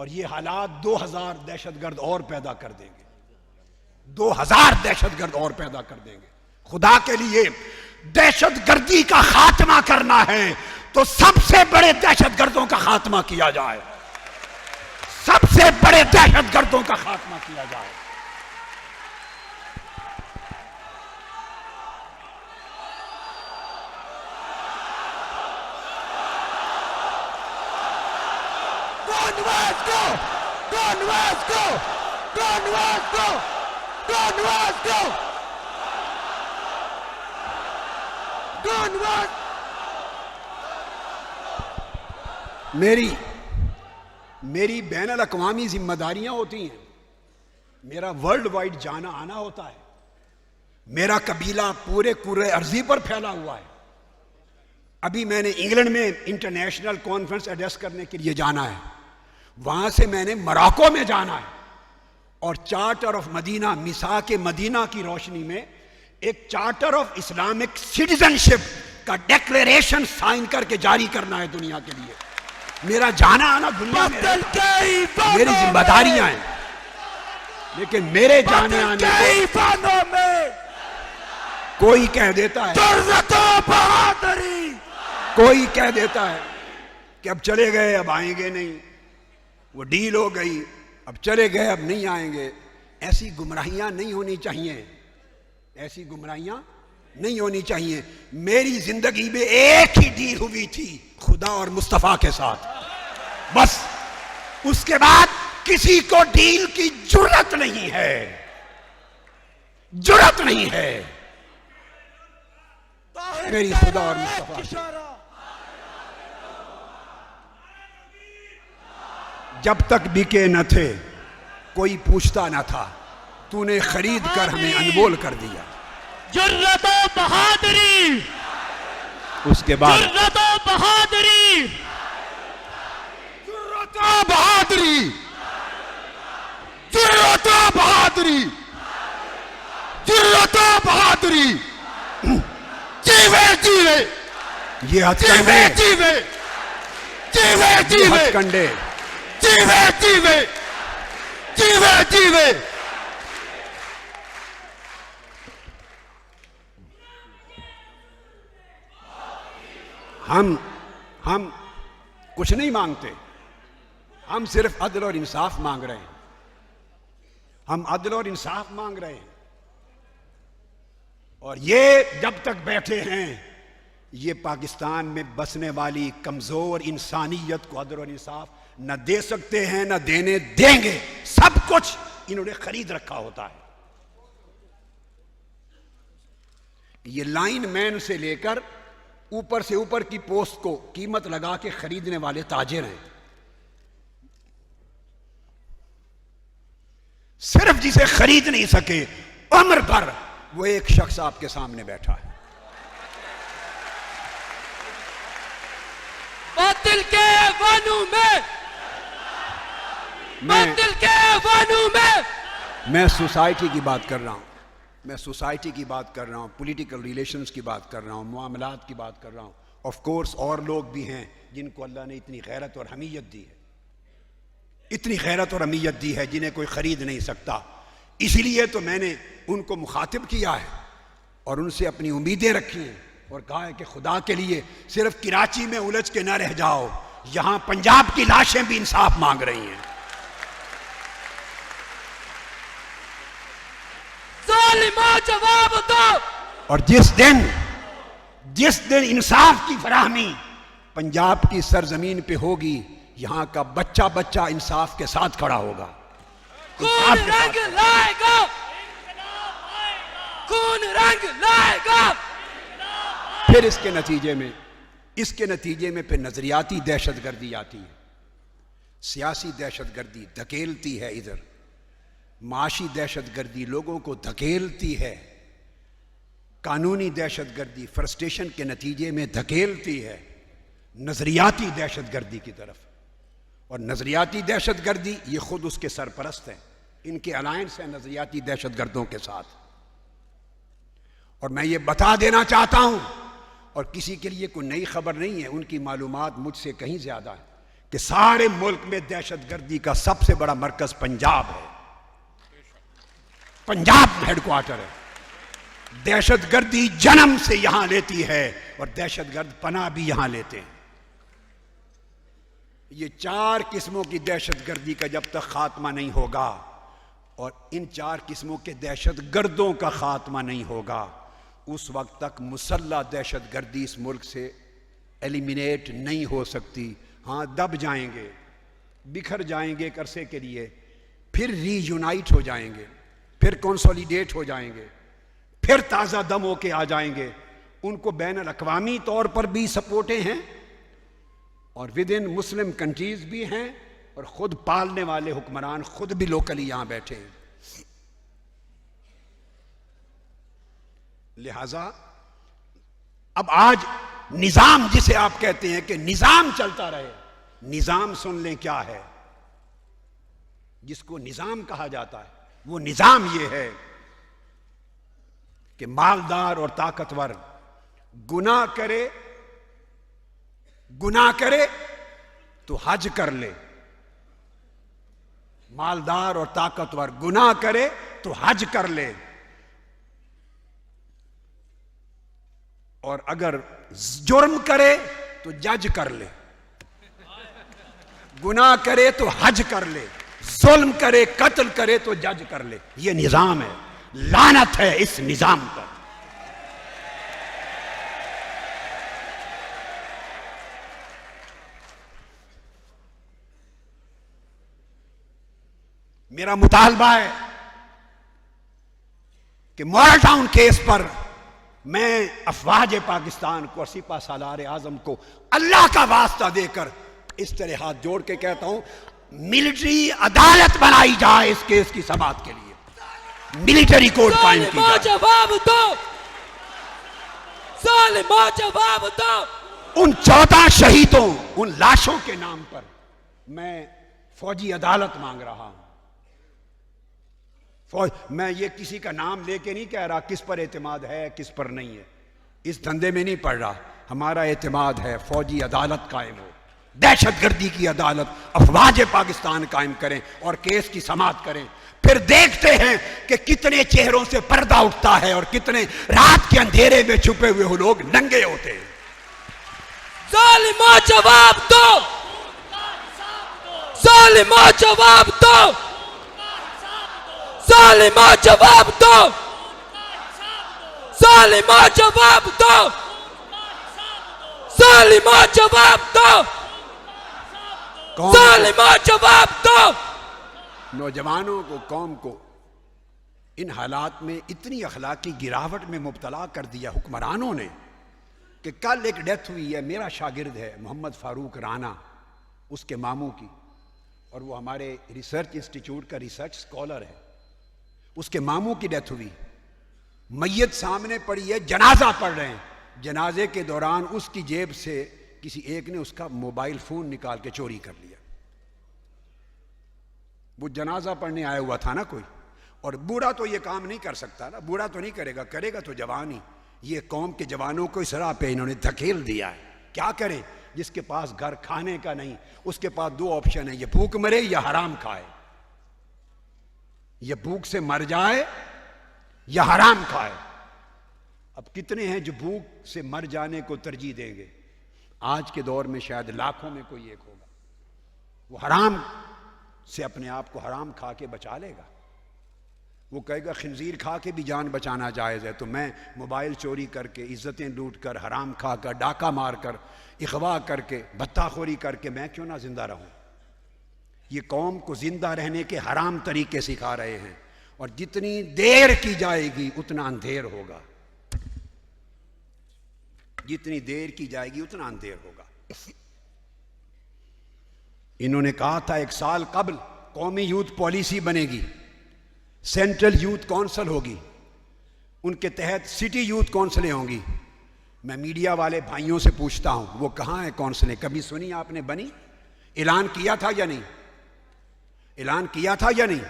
اور یہ حالات 2000 دہشت گرد اور پیدا کر دیں گے، 2000 دہشت گرد اور پیدا کر دیں گے۔ خدا کے لیے دہشت گردی کا خاتمہ کرنا ہے تو سب سے بڑے دہشت گردوں کا خاتمہ کیا جائے، سب سے بڑے دہشت گردوں کا خاتمہ کیا جائے۔ میری بین الاقوامی ذمہ داریاں ہوتی ہیں، میرا ورلڈ وائڈ جانا آنا ہوتا ہے، میرا قبیلہ پورے ارضی پر پھیلا ہوا ہے۔ ابھی میں نے انگلینڈ میں انٹرنیشنل کانفرنس ایڈریس کرنے کے لیے جانا ہے، وہاں سے میں نے موراکو میں جانا ہے، اور چارٹر آف مدینہ، میثاق مدینہ کی روشنی میں ایک چارٹر آف اسلامک سٹیزنشپ کا ڈیکلیریشن سائن کر کے جاری کرنا ہے دنیا کے لیے۔ میرا جانا آنا دنیا میں میری ذمہ داریاں ہیں، لیکن میرے جانے آنے میں کوئی کہہ دیتا ہے، کوئی کہہ دیتا ہے کہ اب چلے گئے اب آئیں گے نہیں، وہ ڈیل ہو گئی اب چلے گئے اب نہیں آئیں گے۔ ایسی گمراہیاں نہیں ہونی چاہیے، ایسی گمراہیاں نہیں ہونی چاہیے۔ میری زندگی میں ایک ہی ڈیل ہوئی تھی خدا اور مصطفیٰ کے ساتھ، بس اس کے بعد کسی کو ڈیل کی جرت نہیں ہے، جرت نہیں ہے میری خدا اور مصطفیٰ سے۔ جب تک بکے نہ تھے کوئی پوچھتا نہ تھا، تو نے خرید کر ہمیں انمول کر دیا۔ جرت و بہادری، اس کے بعد جرت و بہادری، جرت و بہادری، جرت و بہادری، جرت و بہادری، جیوے جیوے، یہ ہتھ کنڈے، جیوے جیوے، جیوے ہتھ کنڈے، جیوے جیوے، جیوے جیوے۔ ہم کچھ نہیں مانگتے، ہم صرف عدل اور انصاف مانگ رہے ہیں، ہم عدل اور انصاف مانگ رہے ہیں۔ اور یہ جب تک بیٹھے ہیں یہ پاکستان میں بسنے والی کمزور انسانیت کو عدل اور انصاف نہ دے سکتے ہیں، نہ دینے دیں گے۔ سب کچھ انہوں نے خرید رکھا ہوتا ہے۔ یہ لائن مین سے لے کر اوپر سے اوپر کی پوسٹ کو قیمت لگا کے خریدنے والے تاجر ہیں۔ صرف جسے خرید نہیں سکے عمر بھر، وہ ایک شخص آپ کے سامنے بیٹھا ہے۔ باطل کے ایوانوں میں، باطل کے ایوانوں میں سوسائٹی کی بات کر رہا ہوں، میں سوسائٹی کی بات کر رہا ہوں، پولیٹیکل ریلیشنز کی بات کر رہا ہوں، معاملات کی بات کر رہا ہوں۔ آف کورس اور لوگ بھی ہیں جن کو اللہ نے اتنی غیرت اور حمیت دی ہے، اتنی غیرت اور حمیت دی ہے جنہیں کوئی خرید نہیں سکتا۔ اسی لیے تو میں نے ان کو مخاطب کیا ہے اور ان سے اپنی امیدیں رکھی ہیں اور کہا ہے کہ خدا کے لیے صرف کراچی میں الجھ کے نہ رہ جاؤ، یہاں پنجاب کی لاشیں بھی انصاف مانگ رہی ہیں۔ ظالمہ جواب دو۔ اور جس دن انصاف کی فراہمی پنجاب کی سرزمین پہ ہوگی، یہاں کا بچہ بچہ انصاف کے ساتھ کھڑا ہوگا۔ خون رنگ لائے گا، خون رنگ لائے گا۔ پھر اس کے نتیجے میں پھر نظریاتی دہشت گردی آتی ہے، سیاسی دہشت گردی دھکیلتی ہے ادھر، معاشی دہشت گردی لوگوں کو دھکیلتی ہے، قانونی دہشت گردی فرسٹریشن کے نتیجے میں دھکیلتی ہے نظریاتی دہشت گردی کی طرف۔ اور نظریاتی دہشت گردی یہ خود اس کے سرپرست ہیں، ان کے الائنس ہیں نظریاتی دہشت گردوں کے ساتھ۔ اور میں یہ بتا دینا چاہتا ہوں، اور کسی کے لیے کوئی نئی خبر نہیں ہے، ان کی معلومات مجھ سے کہیں زیادہ ہے، کہ سارے ملک میں دہشت گردی کا سب سے بڑا مرکز پنجاب ہے، پنجاب ہیڈ کوارٹر ہے. دہشت گردی جنم سے یہاں لیتی ہے اور دہشت گرد پناہ بھی یہاں لیتے ہیں. یہ 4 قسموں کی دہشت گردی کا جب تک خاتمہ نہیں ہوگا اور ان 4 قسموں کے دہشت گردوں کا خاتمہ نہیں ہوگا اس وقت تک مسلح دہشت گردی اس ملک سے ایلیمینیٹ نہیں ہو سکتی. ہاں دب جائیں گے، بکھر جائیں گے ایک عرصے کے لیے، پھر ری یونائٹ ہو جائیں گے، پھر کنسولیڈیٹ ہو جائیں گے، پھر تازہ دم ہو کے آ جائیں گے. ان کو بین الاقوامی طور پر بھی سپورٹیں ہیں اور ود ان مسلم کنٹریز بھی ہیں اور خود پالنے والے حکمران خود بھی لوکلی یہاں بیٹھے ہیں. لہذا اب آج نظام جسے آپ کہتے ہیں کہ نظام چلتا رہے، نظام سن لیں کیا ہے. جس کو نظام کہا جاتا ہے وہ نظام یہ ہے کہ مالدار اور طاقتور گناہ کرے تو حج کر لے. مالدار اور طاقتور گناہ کرے تو حج کر لے، اور اگر جرم کرے تو جج کر لے. گناہ کرے تو حج کر لے، ظلم کرے قتل کرے تو جج کر لے. یہ نظام ہے. لعنت ہے اس نظام پر. میرا مطالبہ ہے کہ مورل ٹاؤن کیس پر میں افواج پاکستان کو اور سپہ سالار اعظم کو اللہ کا واسطہ دے کر اس طرح ہاتھ جوڑ کے کہتا ہوں ملٹری عدالت بنائی جائے اس کیس کی سماعت کے لیے، ملٹری کورٹ قائم کی جائے. جواب دو ظالموں، جواب دو. ان 14 شہیدوں، ان لاشوں کے نام پر میں فوجی عدالت مانگ رہا ہوں. میں یہ کسی کا نام لے کے نہیں کہہ رہا کس پر اعتماد ہے کس پر نہیں ہے، اس دھندے میں نہیں پڑ رہا. ہمارا اعتماد ہے فوجی عدالت قائم ہو، دہشت گردی کی عدالت افواج پاکستان قائم کریں اور کیس کی سماعت کریں. پھر دیکھتے ہیں کہ کتنے چہروں سے پردہ اٹھتا ہے اور کتنے رات کے اندھیرے میں چھپے ہوئے وہ لوگ ننگے ہوتے ہیں. ظالموں جواب دو، ظالموں جواب دو، ظالموں جواب دو، ظالموں جواب دو، ظالموں جواب دو، ظالموں جواب دو. نوجوانوں کو، قوم کو ان حالات میں اتنی اخلاقی گراوٹ میں مبتلا کر دیا حکمرانوں نے کہ کل ایک ڈیتھ ہوئی ہے. میرا شاگرد ہے محمد فاروق رانا، اس کے ماموں کی، اور وہ ہمارے ریسرچ انسٹیٹیوٹ کا ریسرچ اسکالر ہے. اس کے ماموں کی ڈیتھ ہوئی، میت سامنے پڑی ہے، جنازہ پڑھ رہے ہیں. جنازے کے دوران اس کی جیب سے کسی ایک نے اس کا موبائل فون نکال کے چوری کر لیا. وہ جنازہ پڑھنے آیا ہوا تھا نا کوئی، اور بوڑھا تو یہ کام نہیں کر سکتا نا، بوڑھا تو نہیں کرے گا، کرے گا تو جوان ہی. یہ قوم کے جوانوں کو اس راہ پہ انہوں نے دھکیل دیا ہے. کیا کرے؟ جس کے پاس گھر کھانے کا نہیں، اس کے پاس 2 آپشن ہیں، یہ بھوک مرے یا حرام کھائے. یہ بھوک سے مر جائے یا حرام کھائے. اب کتنے ہیں جو بھوک سے مر جانے کو ترجیح دیں گے؟ آج کے دور میں شاید لاکھوں میں کوئی ایک ہوگا. وہ حرام سے اپنے آپ کو حرام کھا کے بچا لے گا. وہ کہے گا خنزیر کھا کے بھی جان بچانا جائز ہے، تو میں موبائل چوری کر کے، عزتیں لوٹ کر، حرام کھا کر، ڈاکہ مار کر، اغوا کر کے، بھتہ خوری کر کے میں کیوں نہ زندہ رہوں. یہ قوم کو زندہ رہنے کے حرام طریقے سکھا رہے ہیں، اور جتنی دیر کی جائے گی اتنا اندھیر ہوگا. جتنی دیر کی جائے گی اتنا اندھیر ہوگا. انہوں نے کہا تھا 1 سال قبل قومی یوتھ پالیسی بنے گی، سینٹرل یوتھ کونسل ہوگی، ان کے تحت سٹی یوتھ کونسلیں ہوں گی. میں میڈیا والے بھائیوں سے پوچھتا ہوں وہ کہاں ہیں کونسلیں؟ کبھی سنی آپ نے بنی؟ اعلان کیا تھا یا نہیں؟ اعلان کیا تھا یا نہیں؟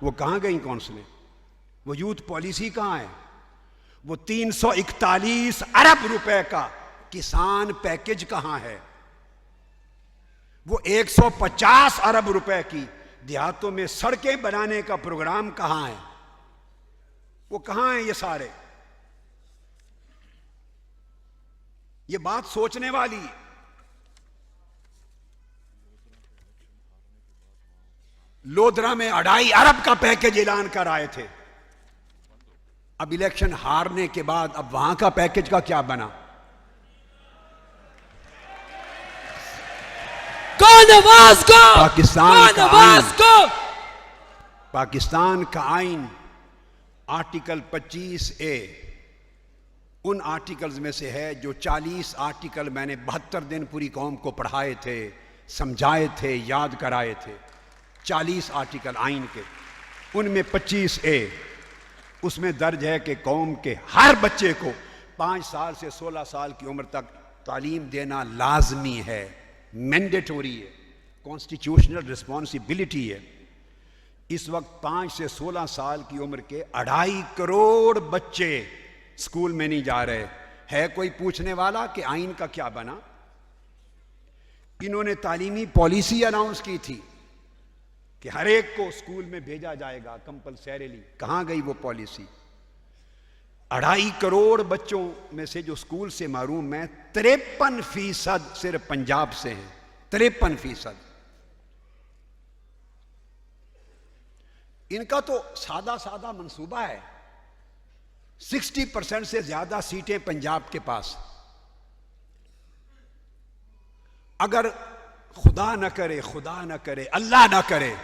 وہ کہاں گئیں کونسلیں؟ وہ یوتھ پالیسی کہاں ہے؟ وہ 341 ارب روپے کا کسان پیکج کہاں ہے؟ وہ 150 ارب روپے کی دیہاتوں میں سڑکیں بنانے کا پروگرام کہاں ہے؟ وہ کہاں ہیں یہ سارے؟ یہ بات سوچنے والی ہے۔ لودھرا میں 2.5 ارب کا پیکج اعلان کر آئے تھے، اب الیکشن ہارنے کے بعد اب وہاں کا پیکج کا کیا بنا؟ پاکستان کا آئین آرٹیکل 25A ان آرٹیکلز میں سے ہے جو 40 آرٹیکل میں نے 72 دن پوری قوم کو پڑھائے تھے، سمجھائے تھے، یاد کرائے تھے۔ 40 آرٹیکل آئین کے، ان میں 25A اس میں درج ہے کہ قوم کے ہر بچے کو 5 سال سے 16 سال کی عمر تک تعلیم دینا لازمی ہے، مینڈیٹوری ہے، کانسٹیٹیوشنل رسپانسبلٹی ہے۔ اس وقت 5 سے 16 سال کی عمر کے 2.5 کروڑ بچے اسکول میں نہیں جا رہے۔ ہے کوئی پوچھنے والا کہ آئین کا کیا بنا؟ انہوں نے تعلیمی پالیسی اناؤنس کی تھی کہ ہر ایک کو اسکول میں بھیجا جائے گا کمپلسریلی، کہاں گئی وہ پالیسی؟ 2.5 کروڑ بچوں میں سے جو اسکول سے محروم ہیں، 53% صرف پنجاب سے ہیں، 53%۔ ان کا تو سادہ سادہ منصوبہ ہے، 60% سے زیادہ سیٹیں پنجاب کے پاس۔ اگر خدا نہ کرے اللہ نہ کرے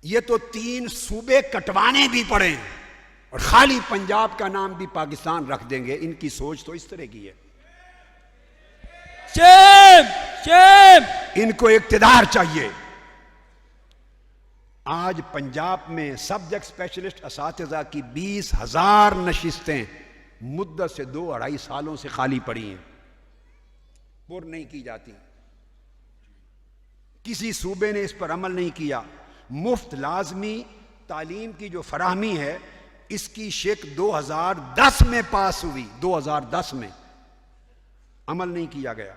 یہ تو 3 صوبے کٹوانے بھی پڑیں اور خالی پنجاب کا نام بھی پاکستان رکھ دیں گے۔ ان کی سوچ تو اس طرح کی ہے۔ ان کو اقتدار چاہیے۔ آج پنجاب میں سبجیکٹ اسپیشلسٹ اساتذہ کی 20,000 نشستیں مدت سے 2-2.5 سالوں سے خالی پڑی ہیں، پر نہیں کی جاتی۔ کسی صوبے نے اس پر عمل نہیں کیا۔ مفت لازمی تعلیم کی جو فراہمی ہے اس کی شک 2010 میں پاس ہوئی، 2010 میں عمل نہیں کیا گیا۔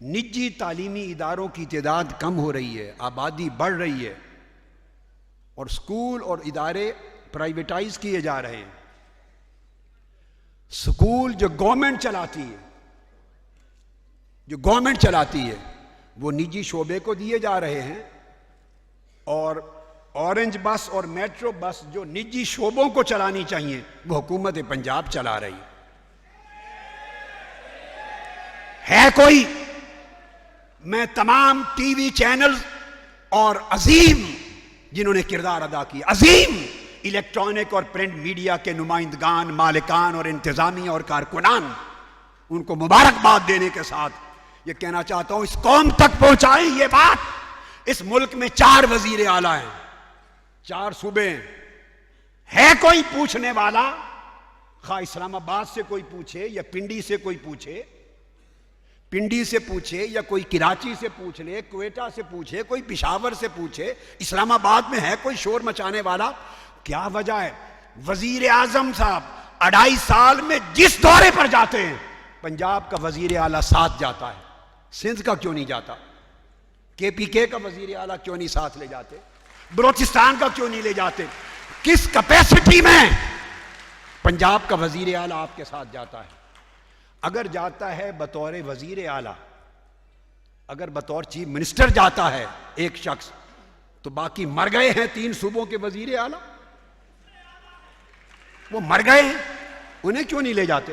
نجی تعلیمی اداروں کی تعداد کم ہو رہی ہے، آبادی بڑھ رہی ہے اور سکول اور ادارے پرائیویٹائز کیے جا رہے ہیں۔ سکول جو گورنمنٹ چلاتی ہے وہ نجی شعبے کو دیے جا رہے ہیں، اور اورنج بس اور میٹرو بس جو نجی شعبوں کو چلانی چاہیے وہ حکومت پنجاب چلا رہی ہے۔ کوئی؟ میں تمام ٹی وی چینلز اور عظیم جنہوں نے کردار ادا کیا، عظیم الیکٹرانک اور پرنٹ میڈیا کے نمائندگان، مالکان اور انتظامیہ اور کارکنان، ان کو مبارکباد دینے کے ساتھ یہ کہنا چاہتا ہوں، اس قوم تک پہنچائیں یہ بات۔ اس ملک میں 4 وزیر اعلیٰ ہیں، 4 صوبے ہیں۔ ہے کوئی پوچھنے والا؟ خواہ اسلام آباد سے کوئی پوچھے یا پنڈی سے کوئی پوچھے، یا کوئی کراچی سے پوچھ لے، کوئٹہ سے پوچھے، کوئی پشاور سے پوچھے، اسلام آباد میں ہے کوئی شور مچانے والا؟ کیا وجہ ہے؟ وزیر اعظم صاحب 2.5 سال میں جس دورے پر جاتے ہیں پنجاب کا وزیر اعلیٰ ساتھ جاتا ہے، سندھ کا کیوں نہیں جاتا؟ KPK کا وزیر اعلیٰ کیوں نہیں ساتھ لے جاتے؟ بلوچستان کا کیوں نہیں لے جاتے؟ کس کیپیسٹی میں پنجاب کا وزیر اعلیٰ آپ کے ساتھ جاتا ہے؟ اگر جاتا ہے بطور وزیر اعلیٰ، اگر بطور چیف منسٹر جاتا ہے ایک شخص، تو باقی مر گئے ہیں 3 صوبوں کے وزیر اعلیٰ، وہ مر گئے ہیں، انہیں کیوں نہیں لے جاتے؟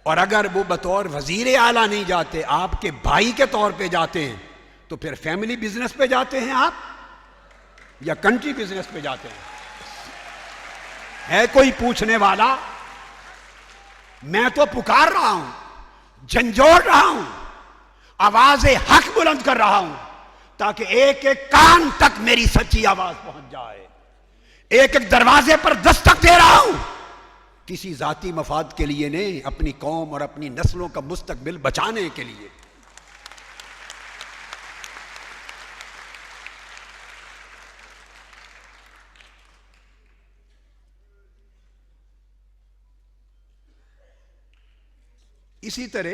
اور اگر وہ بطور وزیر اعلیٰ نہیں جاتے، آپ کے بھائی کے طور پہ جاتے ہیں، تو پھر فیملی بزنس پہ جاتے ہیں آپ یا کنٹری بزنس پہ جاتے ہیں؟ ہے کوئی پوچھنے والا؟ میں تو پکار رہا ہوں، جھنجھوڑ رہا ہوں، آواز حق بلند کر رہا ہوں، تاکہ ایک ایک کان تک میری سچی آواز پہنچ جائے۔ ایک ایک دروازے پر دستک دے رہا ہوں، کسی ذاتی مفاد کے لیے نہیں، اپنی قوم اور اپنی نسلوں کا مستقبل بچانے کے لیے۔ اسی طرح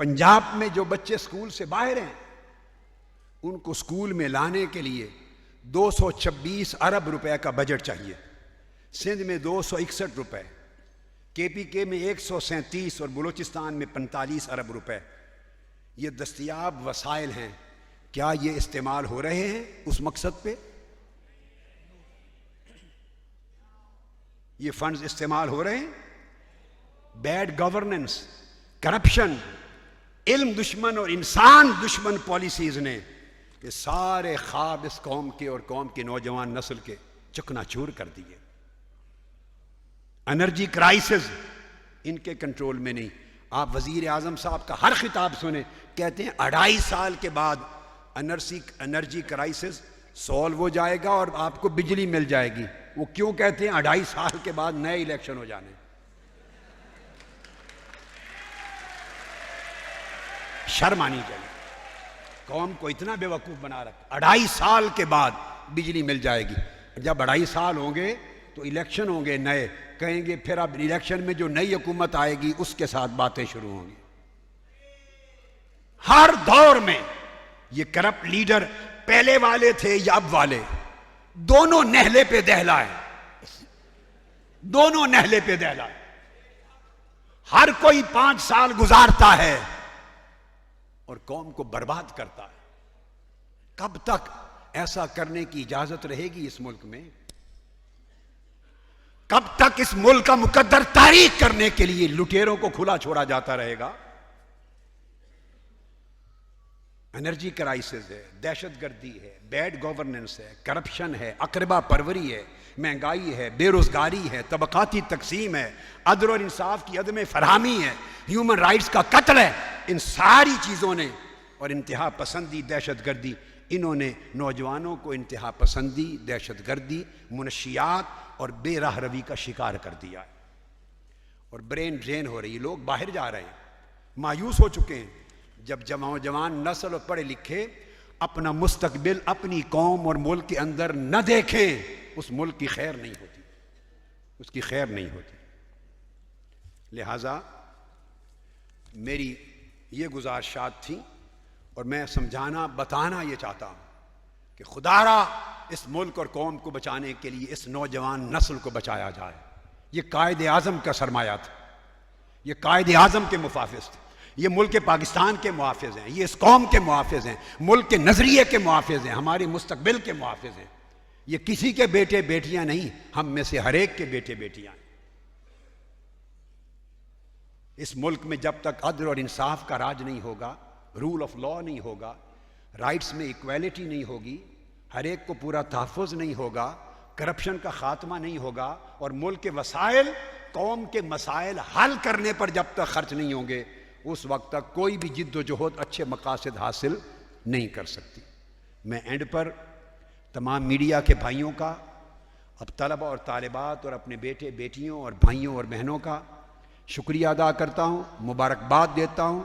پنجاب میں جو بچے اسکول سے باہر ہیں ان کو اسکول میں لانے کے لیے 226 ارب روپے کا بجٹ چاہیے، سندھ میں 261 روپے، کے پی کے میں 137 اور بلوچستان میں 45 ارب روپے۔ یہ دستیاب وسائل ہیں، کیا یہ استعمال ہو رہے ہیں اس مقصد پہ؟ یہ فنڈز استعمال ہو رہے ہیں؟ بیڈ گورننس، کرپشن، علم دشمن اور انسان دشمن پالیسیز نے یہ سارے خواب اس قوم کے اور قوم کی نوجوان نسل کے چکنا چور کر دیے۔ انرجی کرائسس ان کے کنٹرول میں نہیں۔ آپ وزیر اعظم صاحب کا ہر خطاب سنیں، کہتے ہیں 2.5 سال کے بعد انرجی کرائسس سولو ہو جائے گا اور آپ کو بجلی مل جائے گی۔ وہ کیوں کہتے ہیں 2.5 سال کے بعد نئے الیکشن ہو جانے؟ شرم آنی چاہیے، قوم کو اتنا بے وقوف بنا رکھا۔ 2.5 سال کے بعد بجلی مل جائے گی، جب 2.5 سال ہوں گے تو الیکشن ہوں گے نئے، کہیں گے پھر اب الیکشن میں جو نئی حکومت آئے گی اس کے ساتھ باتیں شروع ہوں گی۔ ہر دور میں یہ کرپٹ لیڈر پہلے والے تھے یا اب والے، دونوں نہلے پہ دہلائے، دونوں نہلے پہ دہلائے۔ ہر کوئی 5 سال گزارتا ہے اور قوم کو برباد کرتا ہے۔ کب تک ایسا کرنے کی اجازت رہے گی اس ملک میں؟ کب تک اس ملک کا مقدر تاریخ کرنے کے لیے لٹیروں کو کھلا چھوڑا جاتا رہے گا؟ انرجی کرائسس ہے، دہشت گردی ہے، بیڈ گورننس ہے، کرپشن ہے، اقربا پروری ہے، مہنگائی ہے، بے روزگاری ہے، طبقاتی تقسیم ہے، عدل اور انصاف کی عدم فراہمی ہے، ہیومن رائٹس کا قتل ہے۔ ان ساری چیزوں نے اور انتہا پسندی، دہشت گردی، انہوں نے نوجوانوں کو انتہا پسندی، دہشت گردی، منشیات اور بے راہ روی کا شکار کر دیا ہے، اور برین ڈرین ہو رہی ہے۔ لوگ باہر جا رہے ہیں، مایوس ہو چکے ہیں۔ جب جوان نسل اور پڑھے لکھے اپنا مستقبل اپنی قوم اور ملک کے اندر نہ دیکھیں، اس ملک کی خیر نہیں ہوتی، اس کی خیر نہیں ہوتی۔ لہذا میری یہ گزارشات تھیں، اور میں سمجھانا بتانا یہ چاہتا ہوں کہ خدا را اس ملک اور قوم کو بچانے کے لیے اس نوجوان نسل کو بچایا جائے۔ یہ قائد اعظم کا سرمایہ تھا، یہ قائد اعظم کے محافظ تھے، یہ ملک پاکستان کے محافظ ہیں، یہ اس قوم کے محافظ ہیں، ملک کے نظریے کے محافظ ہیں، ہمارے مستقبل کے محافظ ہیں۔ یہ کسی کے بیٹے بیٹیاں نہیں، ہم میں سے ہر ایک کے بیٹے بیٹیاں ہیں۔ اس ملک میں جب تک عدل اور انصاف کا راج نہیں ہوگا، رول آف لا نہیں ہوگا، رائٹس میں ایکویلٹی نہیں ہوگی، ہر ایک کو پورا تحفظ نہیں ہوگا، کرپشن کا خاتمہ نہیں ہوگا، اور ملک کے وسائل قوم کے مسائل حل کرنے پر جب تک خرچ نہیں ہوں گے، اس وقت تک کوئی بھی جد و جہد اچھے مقاصد حاصل نہیں کر سکتی۔ میں اینڈ پر تمام میڈیا کے بھائیوں کا، اب طلبہ اور طالبات اور اپنے بیٹے بیٹیوں اور بھائیوں اور بہنوں کا شکریہ ادا کرتا ہوں، مبارکباد دیتا ہوں،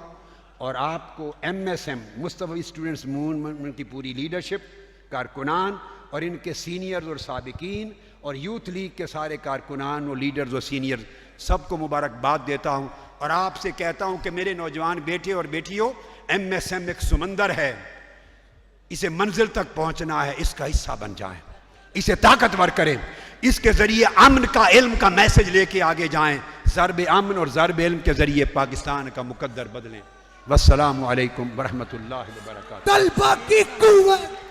اور آپ کو ایم ایس ایم مصطفی اسٹوڈنٹس موومنٹ کی پوری لیڈرشپ، کارکنان اور ان کے سینئرز اور سابقین، اور یوتھ لیگ کے سارے کارکنان اور لیڈرز اور سینئرز، سب کو مبارکباد دیتا ہوں، اور آپ سے کہتا ہوں کہ میرے نوجوان بیٹے اور بیٹیوں، ایم ایس ایم ایک سمندر ہے، اسے منزل تک پہنچنا ہے، اس کا حصہ بن جائیں، اسے طاقتور کریں، اس کے ذریعے امن کا، علم کا میسج لے کے آگے جائیں، ضرب امن اور ضرب علم کے ذریعے پاکستان کا مقدر بدلیں۔ والسلام علیکم ورحمۃ اللہ وبرکاتہ۔ طلبہ کی قوت